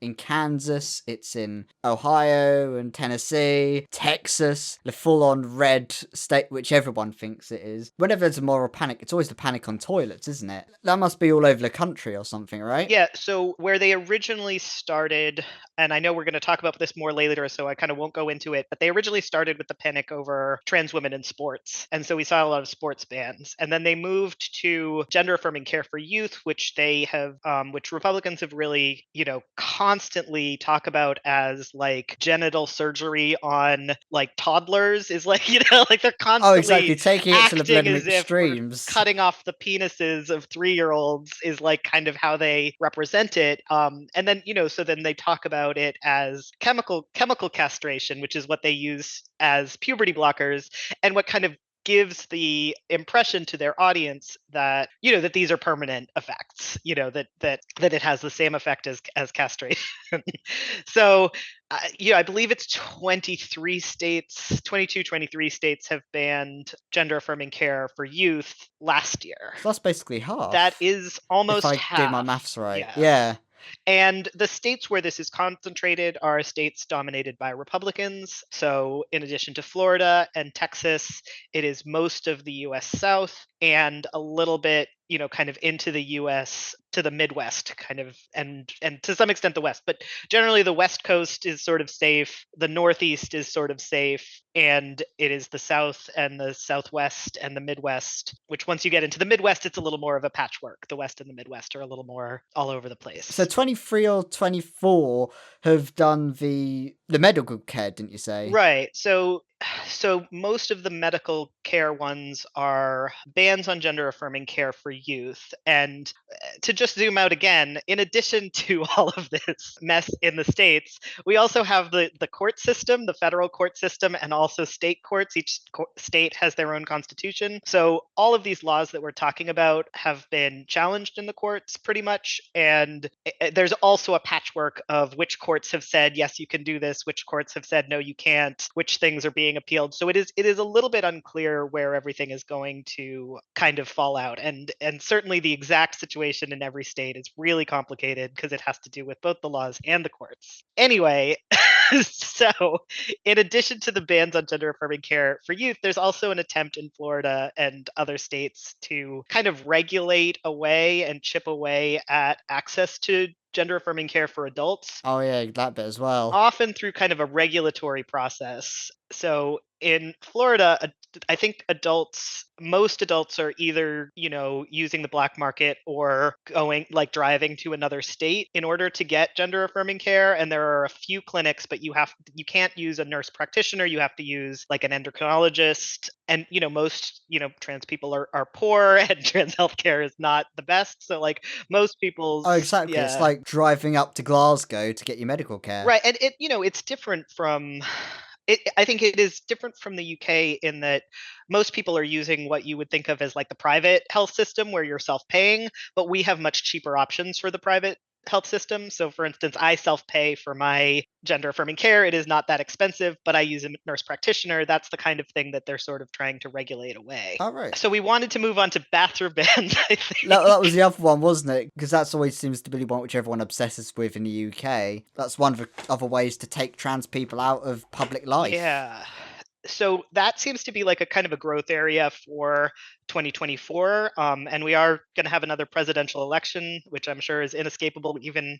in Kansas, it's in Ohio and Tennessee, Texas, the full-on red state, which everyone thinks it is. Whenever there's a moral panic, it's always the panic on toilets, isn't it? That must be all over the country or something, right? Yeah, so where they originally started, and I know we're going to talk about this more later, so I kind of won't go into it, but they originally started with the panic over trans women in sports. And so we saw a lot of sports bans. And then they moved to gender affirming care for youth, which they have, which Republicans have really, constantly talk about as like genital surgery on like toddlers is like, like they're constantly exactly, taking it to the acting bloody as if extremes. cutting off the penises of 3-year-olds is like kind of how they represent it. And then, so then they talk about it as chemical castration, which is what they use as puberty blockers, and what kind of gives the impression to their audience that that these are permanent effects, that it has the same effect as castration. So I believe it's 23 states have banned gender affirming care for youth last year. So that's basically half. That is almost if I half. do my maths right. Yeah. And the states where this is concentrated are states dominated by Republicans. So in addition to Florida and Texas, it is most of the US South and a little bit, kind of into the US to the Midwest, kind of, and to some extent the West. But generally the West Coast is sort of safe. The Northeast is sort of safe. And it is the South and the Southwest and the Midwest, which once you get into the Midwest, it's a little more of a patchwork. The West and the Midwest are a little more all over the place. So 23 or 24 have done the medical care, didn't you say? Right. So most of the medical care ones are bans on gender affirming care for youth. And to just zoom out again, in addition to all of this mess in the states, we also have the court system, the federal court system, and also state courts. Each state has their own constitution. So all of these laws that we're talking about have been challenged in the courts pretty much. And there's also a patchwork of which courts have said, yes, you can do this, which courts have said, no, you can't, which things are being appealed. So it is a little bit unclear where everything is going to kind of fall out. And certainly the exact situation in every state is really complicated because it has to do with both the laws and the courts. Anyway, so in addition to the bans on gender affirming care for youth, there's also an attempt in Florida and other states to kind of regulate away and chip away at access to gender affirming care for adults. Oh yeah, that bit as well. Often through kind of a regulatory process. So in Florida, I think most adults are either, using the black market or driving to another state in order to get gender affirming care. And there are a few clinics, but you can't use a nurse practitioner. You have to use like an endocrinologist. And, most, trans people are poor and trans healthcare is not the best. So like most people's. Oh, exactly. Yeah. It's like driving up to Glasgow to get your medical care. Right. And it's different from. I think it is different from the UK in that most people are using what you would think of as like the private health system where you're self-paying, but we have much cheaper options for the private health system. So for instance, I self-pay for my gender affirming care. It is not that expensive, but I use a nurse practitioner. That's the kind of thing that they're sort of trying to regulate away. All right. So we wanted to move on to bathroom bans, I think. That was the other one, wasn't it? Because that's always seems to be the one which everyone obsesses with in the UK. That's one of the other ways to take trans people out of public life. Yeah. So that seems to be like a kind of a growth area for 2024. And we are going to have another presidential election, which I'm sure is inescapable, even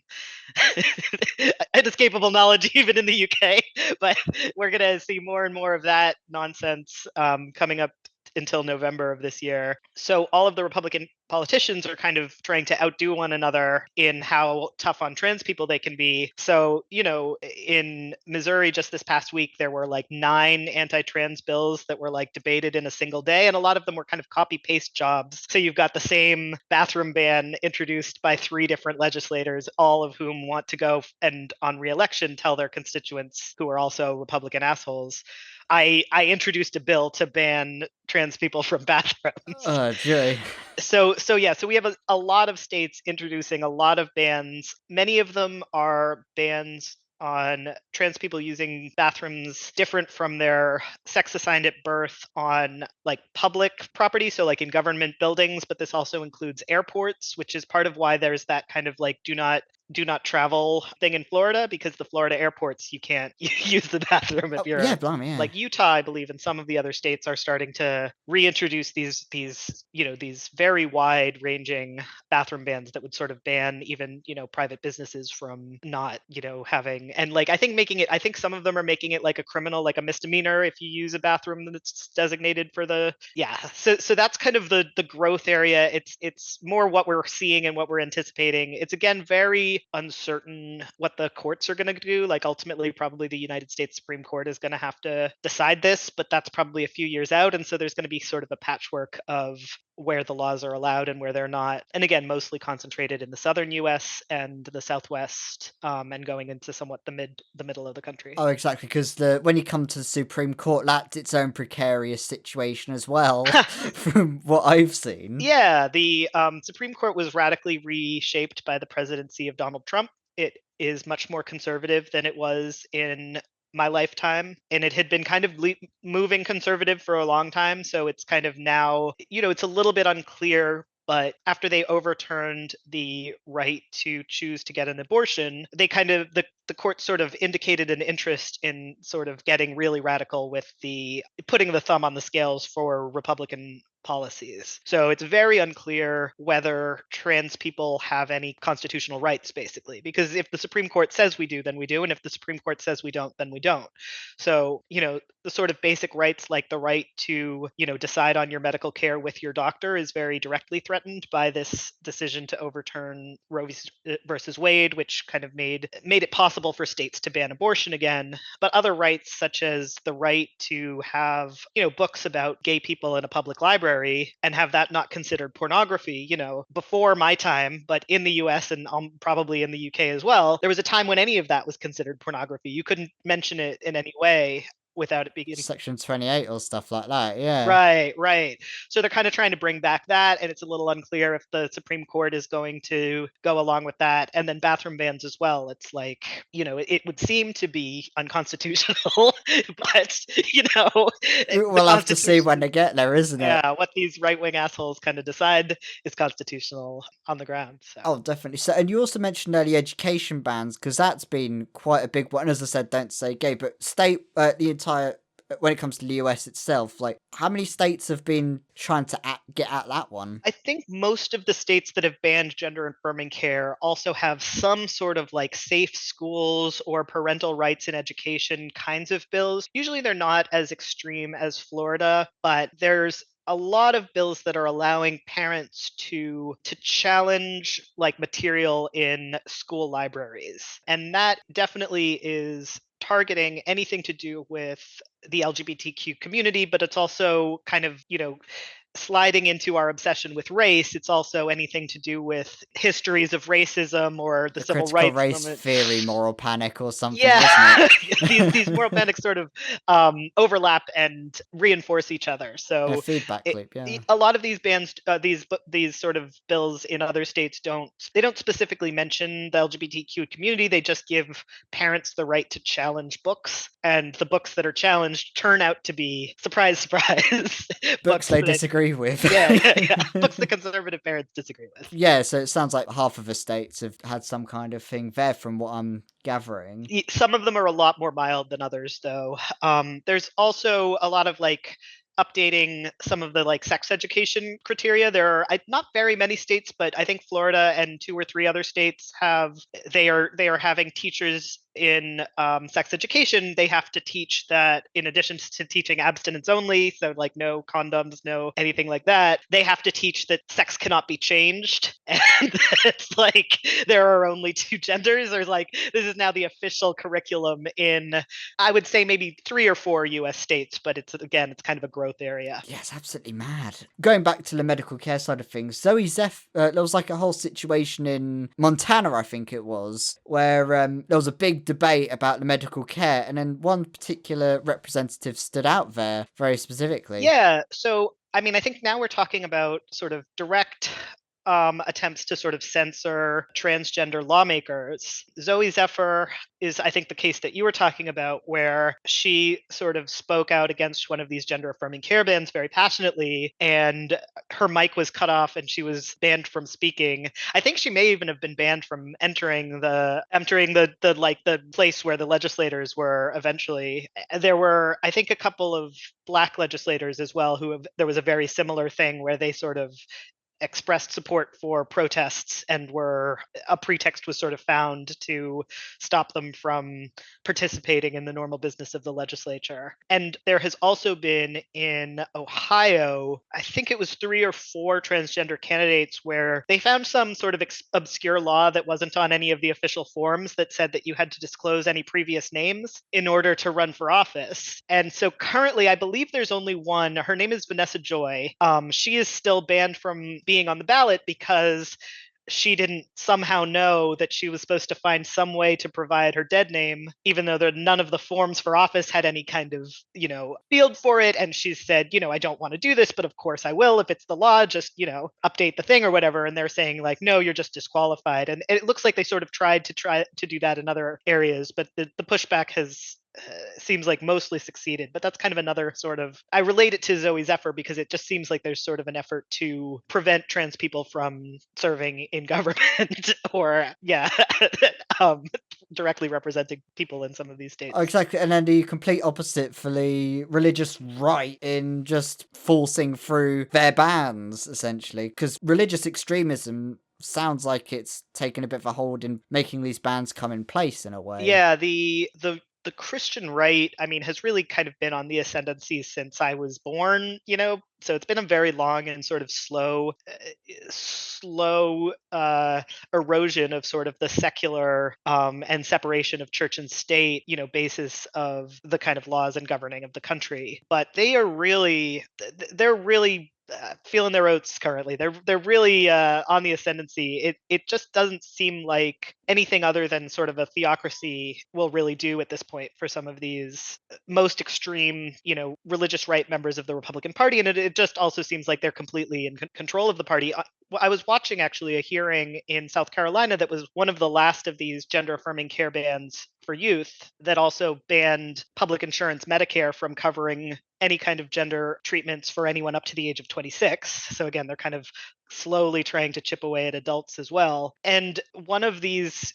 inescapable knowledge, even in the UK. But we're going to see more and more of that nonsense coming up until November of this year. So all of the Republican politicians are kind of trying to outdo one another in how tough on trans people they can be. So, in Missouri just this past week, there were like 9 anti-trans bills that were like debated in a single day. And a lot of them were kind of copy paste jobs. So you've got the same bathroom ban introduced by 3 different legislators, all of whom want to go and on re-election tell their constituents who are also Republican assholes. I introduced a bill to ban trans people from bathrooms. Oh, joy. So we have a lot of states introducing a lot of bans. Many of them are bans on trans people using bathrooms different from their sex assigned at birth on like public property, so like in government buildings, but this also includes airports, which is part of why there's that kind of like do not travel thing in Florida, because the Florida airports you can't use the bathroom if you're Yeah, blimey, yeah. like Utah, I believe, and some of the other states are starting to reintroduce these very wide ranging bathroom bans that would sort of ban even private businesses from not having, and like I think some of them are making it like a criminal, like a misdemeanor if you use a bathroom that's designated for the so that's kind of the growth area. It's more what we're seeing and what we're anticipating. It's again very uncertain what the courts are going to do. Like ultimately probably the United States Supreme Court is going to have to decide this, but that's probably a few years out, and so there's going to be sort of a patchwork of where the laws are allowed and where they're not, and again mostly concentrated in the southern US and the southwest, and going into somewhat the middle of the country. Oh, exactly, because when you come to the Supreme Court, that's its own precarious situation as well, from what I've seen. Yeah, the Supreme Court was radically reshaped by the presidency of Donald Trump. It is much more conservative than it was in my lifetime, and it had been kind of moving conservative for a long time. So it's kind of now, it's a little bit unclear. But after they overturned the right to choose to get an abortion, they kind of the court sort of indicated an interest in sort of getting really radical with the putting the thumb on the scales for Republican policies. So it's very unclear whether trans people have any constitutional rights, basically, because if the Supreme Court says we do, then we do, and if the Supreme Court says we don't, then we don't. So the sort of basic rights like the right to decide on your medical care with your doctor is very directly threatened by this decision to overturn Roe versus Wade, which kind of made it possible for states to ban abortion again. But other rights, such as the right to have books about gay people in a public library and have that not considered pornography, before my time, but in the US and probably in the UK as well, there was a time when any of that was considered pornography. You couldn't mention it in any way without it being Section 28 or stuff like that, yeah. Right. So they're kind of trying to bring back that, and it's a little unclear if the Supreme Court is going to go along with that. And then bathroom bans as well. It's like, it would seem to be unconstitutional, but we'll have to see when they get there, isn't it? Yeah, what these right-wing assholes kind of decide is constitutional on the ground. So. Oh, definitely. So, and you also mentioned early education bans, because that's been quite a big one. As I said, don't say gay, but the entire, when it comes to the US itself, like how many states have been trying to get at that one? I think most of the states that have banned gender affirming care also have some sort of like safe schools or parental rights in education kinds of bills. Usually they're not as extreme as Florida, but there's a lot of bills that are allowing parents to challenge like material in school libraries. And that definitely is targeting anything to do with the LGBTQ community, but it's also kind of, sliding into our obsession with race. It's also anything to do with histories of racism or the civil rights race movement. Theory, moral panic or something. Yeah, isn't it? these moral panics sort of overlap and reinforce each other. So a feedback loop. Yeah, a lot of these bans, these sort of bills in other states don't specifically mention the LGBTQ community. They just give parents the right to challenge books, and the books that are challenged turn out to be, surprise, surprise, books they disagree disagree with. Yeah. Books the conservative parents disagree with. Yeah, so it sounds like half of the states have had some kind of thing there from what I'm gathering. Some of them are a lot more mild than others, though. There's also a lot of like updating some of the like sex education criteria. There are not very many states, but I think Florida and 2 or 3 other states have they are having teachers in sex education. They have to teach that in addition to teaching abstinence only, so like no condoms, no anything like that, they have to teach that sex cannot be changed, and it's like there are only 2 genders. There's like this is now the official curriculum in, I would say, maybe 3 or 4 US states, but it's kind of a growth area. Yeah, it's absolutely mad. Going back to the medical care side of things, Zoe there was like a whole situation in Montana, I think it was, where there was a big debate about the medical care, and then one particular representative stood out there very specifically. Yeah, so I mean, I think now we're talking about sort of direct attempts to sort of censor transgender lawmakers. Zoe Zephyr is, I think, the case that you were talking about, where she sort of spoke out against one of these gender affirming care bans very passionately, and her mic was cut off and she was banned from speaking. I think she may even have been banned from entering the place where the legislators were eventually. There were, I think, a couple of Black legislators as well there was a very similar thing where they sort of expressed support for protests, and a pretext was sort of found to stop them from participating in the normal business of the legislature. And there has also been in Ohio, I think it was 3 or 4 transgender candidates where they found some sort of obscure law that wasn't on any of the official forms that said that you had to disclose any previous names in order to run for office. And so currently, I believe there's only one. Her name is Vanessa Joy. She is still banned from being on the ballot because she didn't somehow know that she was supposed to find some way to provide her dead name, even though none of the forms for office had any kind of, field for it. And she said, I don't want to do this, but of course I will. If it's the law, just, update the thing or whatever. And they're saying like, no, you're just disqualified. And it looks like they sort of tried to do that in other areas, but the pushback has seems like mostly succeeded. But that's kind of another sort of, I relate it to Zoe Zephyr because it just seems like there's sort of an effort to prevent trans people from serving in government or directly representing people in some of these states. Exactly, and then the complete opposite for the religious right in just forcing through their bans, essentially, because religious extremism sounds like it's taken a bit of a hold in making these bans come in place in a way. Yeah, the Christian right, I mean, has really kind of been on the ascendancy since I was born, so it's been a very long and sort of slow erosion of sort of the secular and separation of church and state, basis of the kind of laws and governing of the country. But they're really feeling their oats currently. They're really on the ascendancy. It just doesn't seem like anything other than sort of a theocracy will really do at this point for some of these most extreme, religious right members of the Republican Party. And it just also seems like they're completely in control of the party. I was watching actually a hearing in South Carolina that was one of the last of these gender affirming care bans for youth that also banned public insurance Medicare from covering any kind of gender treatments for anyone up to the age of 26. So again, they're kind of slowly trying to chip away at adults as well. And one of these,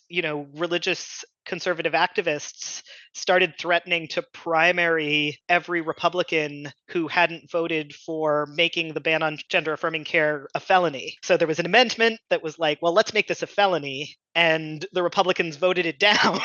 religious conservative activists started threatening to primary every Republican who hadn't voted for making the ban on gender affirming care a felony. So there was an amendment that was like, well, let's make this a felony. And the Republicans voted it down.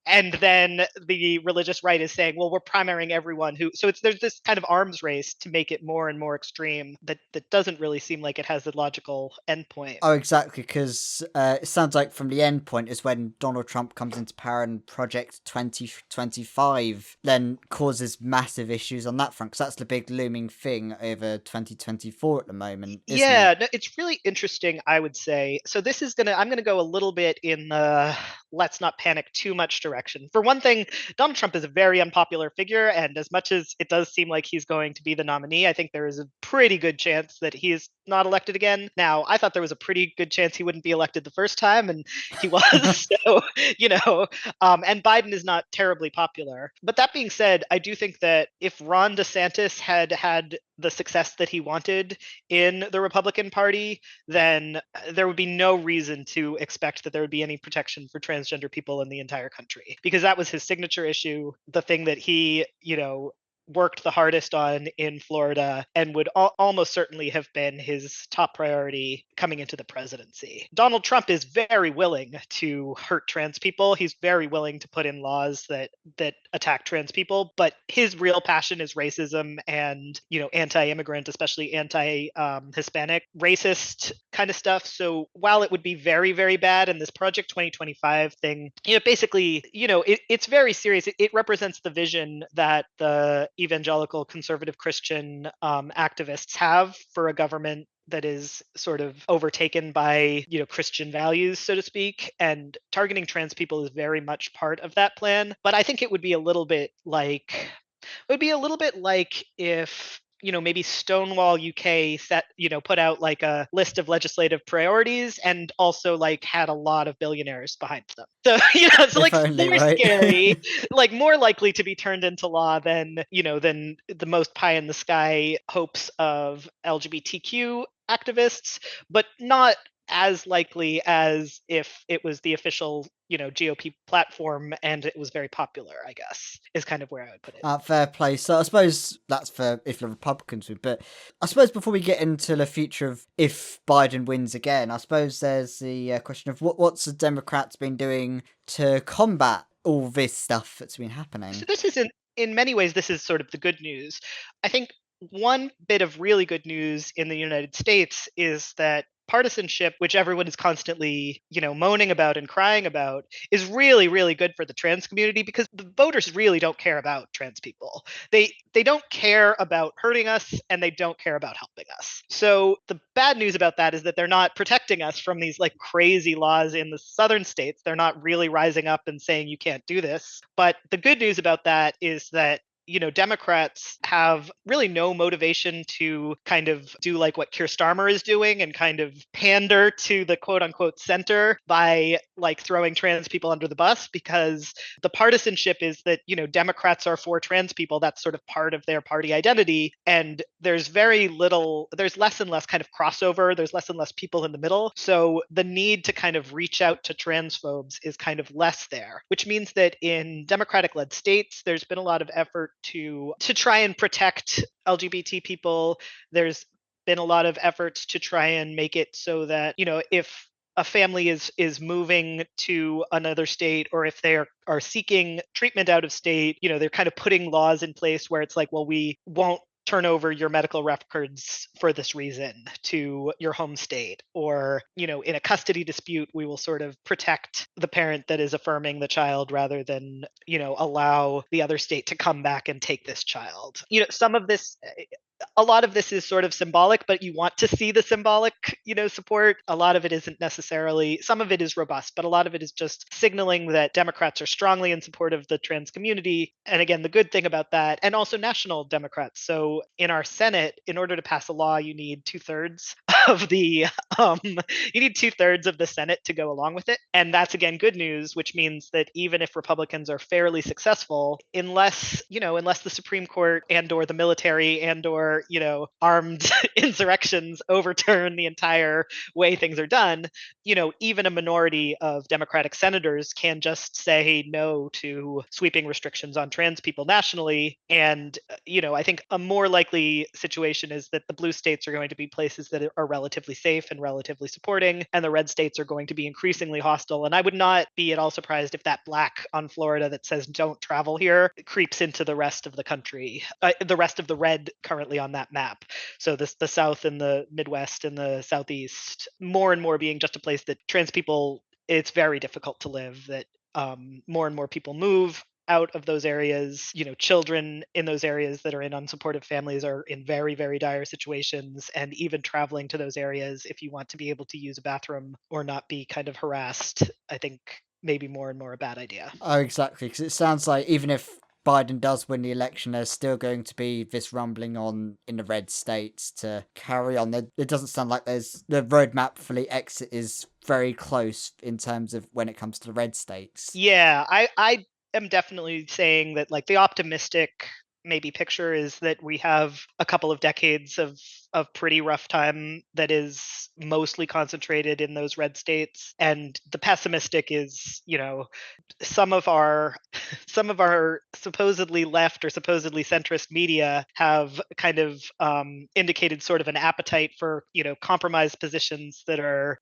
And then the religious right is saying, well, we're primarying everyone who. So there's this kind of arms race to make it more and more extreme that doesn't really seem like it has a logical endpoint. Oh, exactly, because it sounds like from the end point is when Donald Trump comes into power and Project 2025 then causes massive issues on that front, because that's the big looming thing over 2024 at the moment, isn't it? No, it's really interesting, I would say. So this is I'm gonna go a little bit in the let's not panic too much direction. For one thing, Donald Trump is a very unpopular figure, and as much as it does seem like he's going to be the nominee, I think there is a pretty good chance that he is not elected again. Now, I thought there was a pretty good chance he wouldn't be elected the first time, and he was. So, and Biden is not terribly popular. But that being said, I do think that if Ron DeSantis had had the success that he wanted in the Republican Party, then there would be no reason to expect that there would be any protection for transgender people in the entire country, because that was his signature issue, the thing that he, worked the hardest on in Florida, and would almost certainly have been his top priority coming into the presidency. Donald Trump is very willing to hurt trans people. He's very willing to put in laws that attack trans people, but his real passion is racism and, anti-immigrant, especially anti-Hispanic, racist kind of stuff. So while it would be very, very bad, and this Project 2025 thing, basically, it's very serious. It represents the vision that the evangelical conservative Christian activists have for a government that is sort of overtaken by, Christian values, so to speak. And targeting trans people is very much part of that plan. But I think it would be a little bit like if maybe Stonewall UK put out like a list of legislative priorities and also like had a lot of billionaires behind them. So, it's like only, more right? scary, like more likely to be turned into law than the most pie in the sky hopes of LGBTQ activists, but not as likely as if it was the official GOP platform and it was very popular, I guess, is kind of where I would put it. Fair play. So I suppose that's for if the Republicans win. But I suppose before we get into the future of if Biden wins again, I suppose there's the question of what's the Democrats been doing to combat all this stuff that's been happening. So this isn't, in many ways, this is sort of the good news. I think one bit of really good news in the United States is that partisanship, which everyone is constantly, moaning about and crying about, is really, really good for the trans community, because the voters really don't care about trans people. They don't care about hurting us, and they don't care about helping us. So the bad news about that is that they're not protecting us from these like crazy laws in the southern states. They're not really rising up and saying you can't do this. But the good news about that is that Democrats have really no motivation to kind of do like what Keir Starmer is doing and kind of pander to the quote unquote center by like throwing trans people under the bus, because the partisanship is that, Democrats are for trans people. That's sort of part of their party identity. And there's less and less kind of crossover. There's less and less people in the middle. So the need to kind of reach out to transphobes is kind of less there, which means that in Democratic-led states, there's been a lot of effort to try and protect LGBT people. There's been a lot of efforts to try and make it so that, if a family is moving to another state, or if they are seeking treatment out of state, they're kind of putting laws in place where it's like, well, we won't turn over your medical records for this reason to your home state, or in a custody dispute we will sort of protect the parent that is affirming the child rather than allow the other state to come back and take this child. A lot of this is sort of symbolic, but you want to see the symbolic, support. A lot of it isn't necessarily, some of it is robust, but a lot of it is just signaling that Democrats are strongly in support of the trans community. And again, the good thing about that, and also national Democrats. So in our Senate, in order to pass a law, you need 2/3 of the Senate to go along with it. And that's again good news, which means that even if Republicans are fairly successful, unless the Supreme Court and or the military and or armed insurrections overturn the entire way things are done, even a minority of Democratic senators can just say no to sweeping restrictions on trans people nationally. And, I think a more likely situation is that the blue states are going to be places that are relatively safe and relatively supporting, and the red states are going to be increasingly hostile. And I would not be at all surprised if that black on Florida that says don't travel here creeps into the rest of the country, the rest of the red currently on that map. So the South and the Midwest and the Southeast, more and more being just a place that trans people, it's very difficult to live, that more and more people move out of those areas. Children in those areas that are in unsupportive families are in very, very dire situations. And even traveling to those areas, if you want to be able to use a bathroom or not be kind of harassed, I think maybe more and more a bad idea. Oh, exactly. Because it sounds like even if Biden does win the election, there's still going to be this rumbling on in the red states to carry on. It doesn't sound like there's the roadmap for the exit is very close in terms of when it comes to the red states. Yeah, I am definitely saying that like the optimistic maybe picture is that we have a couple of decades of pretty rough time that is mostly concentrated in those red states, and the pessimistic is, you know, some of our supposedly left or supposedly centrist media have kind of indicated sort of an appetite for, you know, compromised positions that are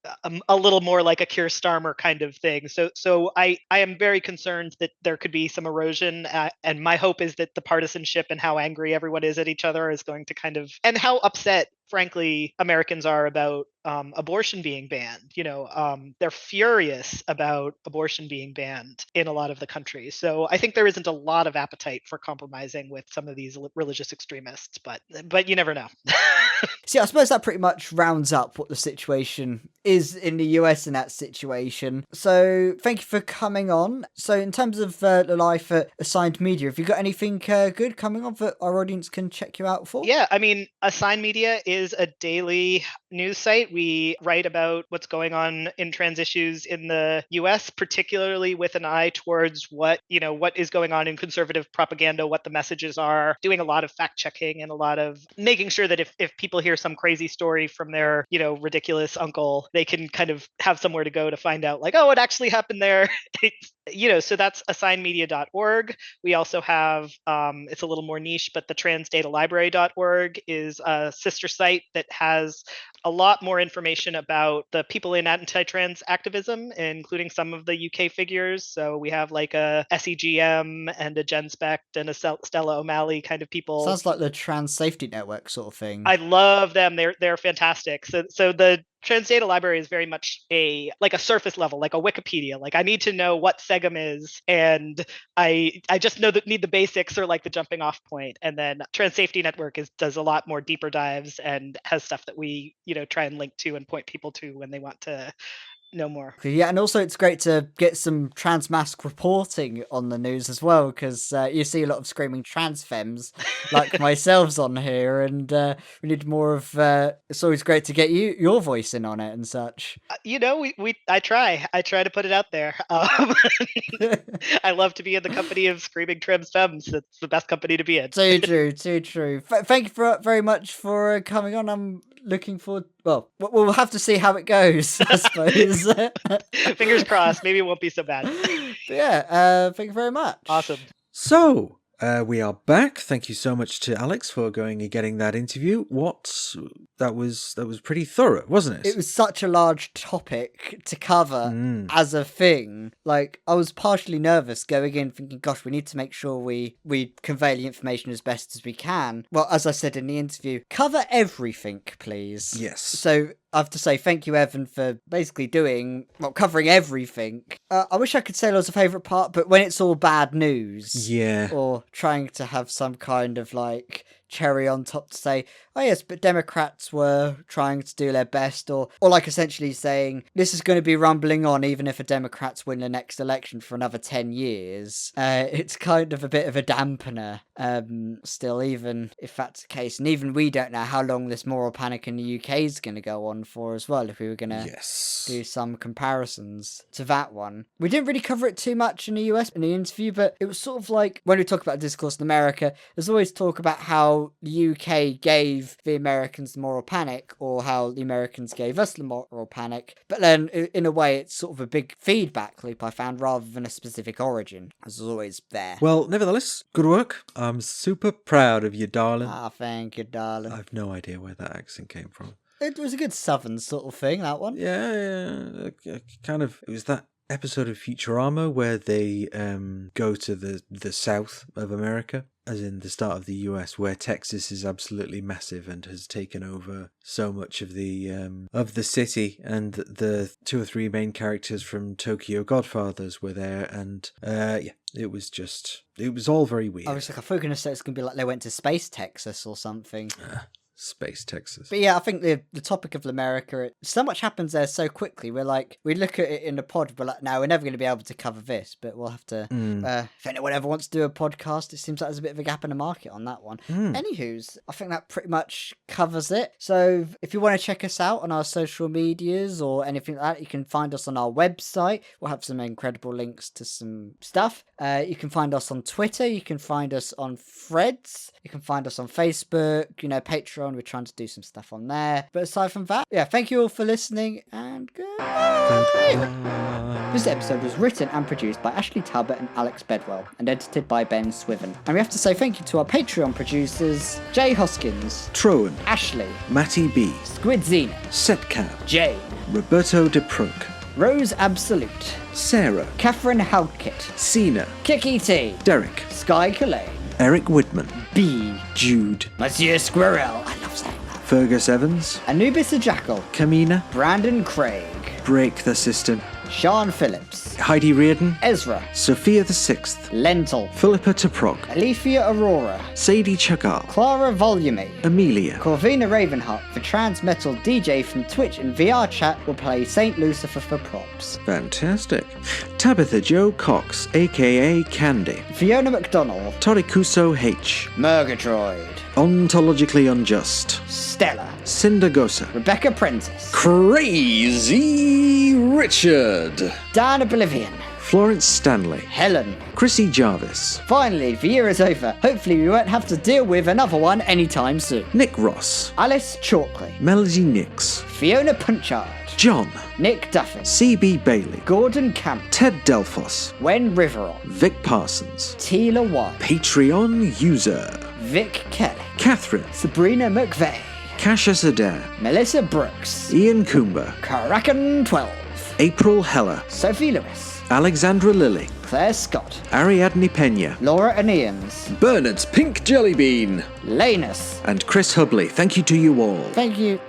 a little more like a Keir Starmer kind of thing. So I am very concerned that there could be some erosion, and my hope is that the partisanship and how angry everyone is at each other is going to kind of, and how upset frankly Americans are about abortion being banned. You know, they're furious about abortion being banned in a lot of the country. So I think there isn't a lot of appetite for compromising with some of these religious extremists, but you never know. See, I suppose that pretty much rounds up what the situation is in the US in that situation. So thank you for coming on. So in terms of the life at Assigned Media, have you got anything good coming on that our audience can check you out for? Yeah, I mean, Assigned Media is a daily news site. We write about what's going on in trans issues in the US, particularly with an eye towards what is going on in conservative propaganda, what the messages are, doing a lot of fact checking and a lot of making sure that if people hear some crazy story from their, you know, ridiculous uncle, they can kind of have somewhere to go to find out like, oh, what actually happened there. So that's assignedmedia.org. We also have, it's a little more niche, but the transdatalibrary.org is a sister site that has a lot more information about the people in anti-trans activism, including some of the UK figures. So we have like a SEGM and a Jen Specht and a Stella O'Malley kind of people. Sounds like the Trans Safety Network sort of thing. I love them. They're fantastic. So the Trans Data Library is very much a surface level, like a Wikipedia. Like I need to know what SEGM is, and I just need the basics or like the jumping off point. And then Trans Safety Network does a lot more deeper dives and has stuff that we, you know, try and link to and point people to when they want to know more. Yeah, and also it's great to get some trans mask reporting on the news as well, because you see a lot of screaming trans femmes like myself on here, and we need more of. It's always great to get your voice in on it and such. You know, I try to put it out there. I love to be in the company of screaming trans femmes. It's the best company to be in. Too true. Thank you very much for coming on. I'm looking forward. Well, we'll have to see how it goes, I suppose. Fingers crossed. Maybe it won't be so bad. But yeah, thank you very much. Awesome. So, we are back. Thank you so much to Alyx for going and getting that interview. That was pretty thorough, wasn't it? It was such a large topic to cover as a thing. Like, I was partially nervous going in thinking, gosh, we need to make sure we convey the information as best as we can. Well, as I said in the interview, cover everything, please. Yes. So I have to say thank you, Evan, for basically covering everything. I wish I could say that was a favourite part, but when it's all bad news, yeah, or trying to have some kind of like cherry on top to say, oh yes, but Democrats were trying to do their best, or like essentially saying this is going to be rumbling on even if the Democrats win the next election for another 10 years. It's kind of a bit of a dampener still, even if that's the case, and even we don't know how long this moral panic in the UK is going to go on for as well, if we were going to do some comparisons to that one. We didn't really cover it too much in the US in the interview, but it was sort of like when we talk about discourse in America, there's always talk about how the UK gave the Americans the moral panic, or how the Americans gave us the moral panic, but then in a way it's sort of a big feedback loop I found, rather than a specific origin, as was always there. Well, nevertheless, good work. I'm super proud of you, darling. Ah, thank you, darling. I've no idea where that accent came from. It was a good southern sort of thing, that one. Yeah. It was that episode of Futurama where they go to the south of America, as in the start of the US, where Texas is absolutely massive and has taken over so much of the city, and the 2 or 3 main characters from Tokyo Godfathers were there, and it was all very weird. I was like, I thought you were going to say it's going to be like they went to Space Texas or something. Space Texas. But yeah, I think the topic of America, so much happens there so quickly. We look at it in the pod, we're like, no, we're never going to be able to cover this, but we'll have to, if anyone ever wants to do a podcast, it seems like there's a bit of a gap in the market on that one. Anywho's, I think that pretty much covers it. So if you want to check us out on our social medias or anything like that, you can find us on our website. We'll have some incredible links to some stuff. You can find us on Twitter. You can find us on Threads. You can find us on Facebook, Patreon. We're trying to do some stuff on there. But aside from that, yeah, thank you all for listening and goodbye. This episode was written and produced by Ashleigh Talbot and Alex Bedwell and edited by Ben Swithin. And we have to say thank you to our Patreon producers, Jay Hoskins, Trowan, Ashleigh, Matty B, Squidzina, Setcab, Jane, Roberto de Prunk, Rose Absolute, Sarah, Catherine Halkett, Cena, Kiki T, Derek, Sky Collane, Eric Whitman, B, Jude, Monsieur Squirrel, I love saying that, Fergus Evans, Anubis a Jackal, Kamina, Brandon Craig, Break the System, Sean Phillips, Heidi Reardon, Ezra, Sophia the Sixth, Lentil, Philippa Teprog, Alethea Aurora, Sadie Chagal, Clara Volume, Amelia, Corvina Ravenheart, the trans metal DJ from Twitch and VR chat, will play Saint Lucifer for props. Fantastic. Tabitha Joe Cox, aka Candy, Fiona McDonald, Torikuso H, Murgatroyd, Ontologically Unjust, Stella, Cindergosa, Rebecca Prentice, Crazy Richard, Dan Oblivion, Florence Stanley, Helen. Chrissy Jarvis, Finally, the year is over. Hopefully we won't have to deal with another one anytime soon. Nick Ross, Alice Chalkley, Melody Nix, Fiona Punchard, John, Nick Duffy, CB Bailey, Gordon Camp, Ted Delphos, Wen Riveron, Vic Parsons, Tila Wan, Patreon user, Vic Kelly, Catherine, Sabrina McVeigh, Kasha Sedan, Melissa Brooks, Ian Coomber, Karakan 12, April Heller, Sophie Lewis, Alexandra Lilly, Claire Scott, Ariadne Pena, Laura Anians, Bernard's Pink Jelly Bean, Lanus. and Chris Hubley. Thank you to you all. Thank you.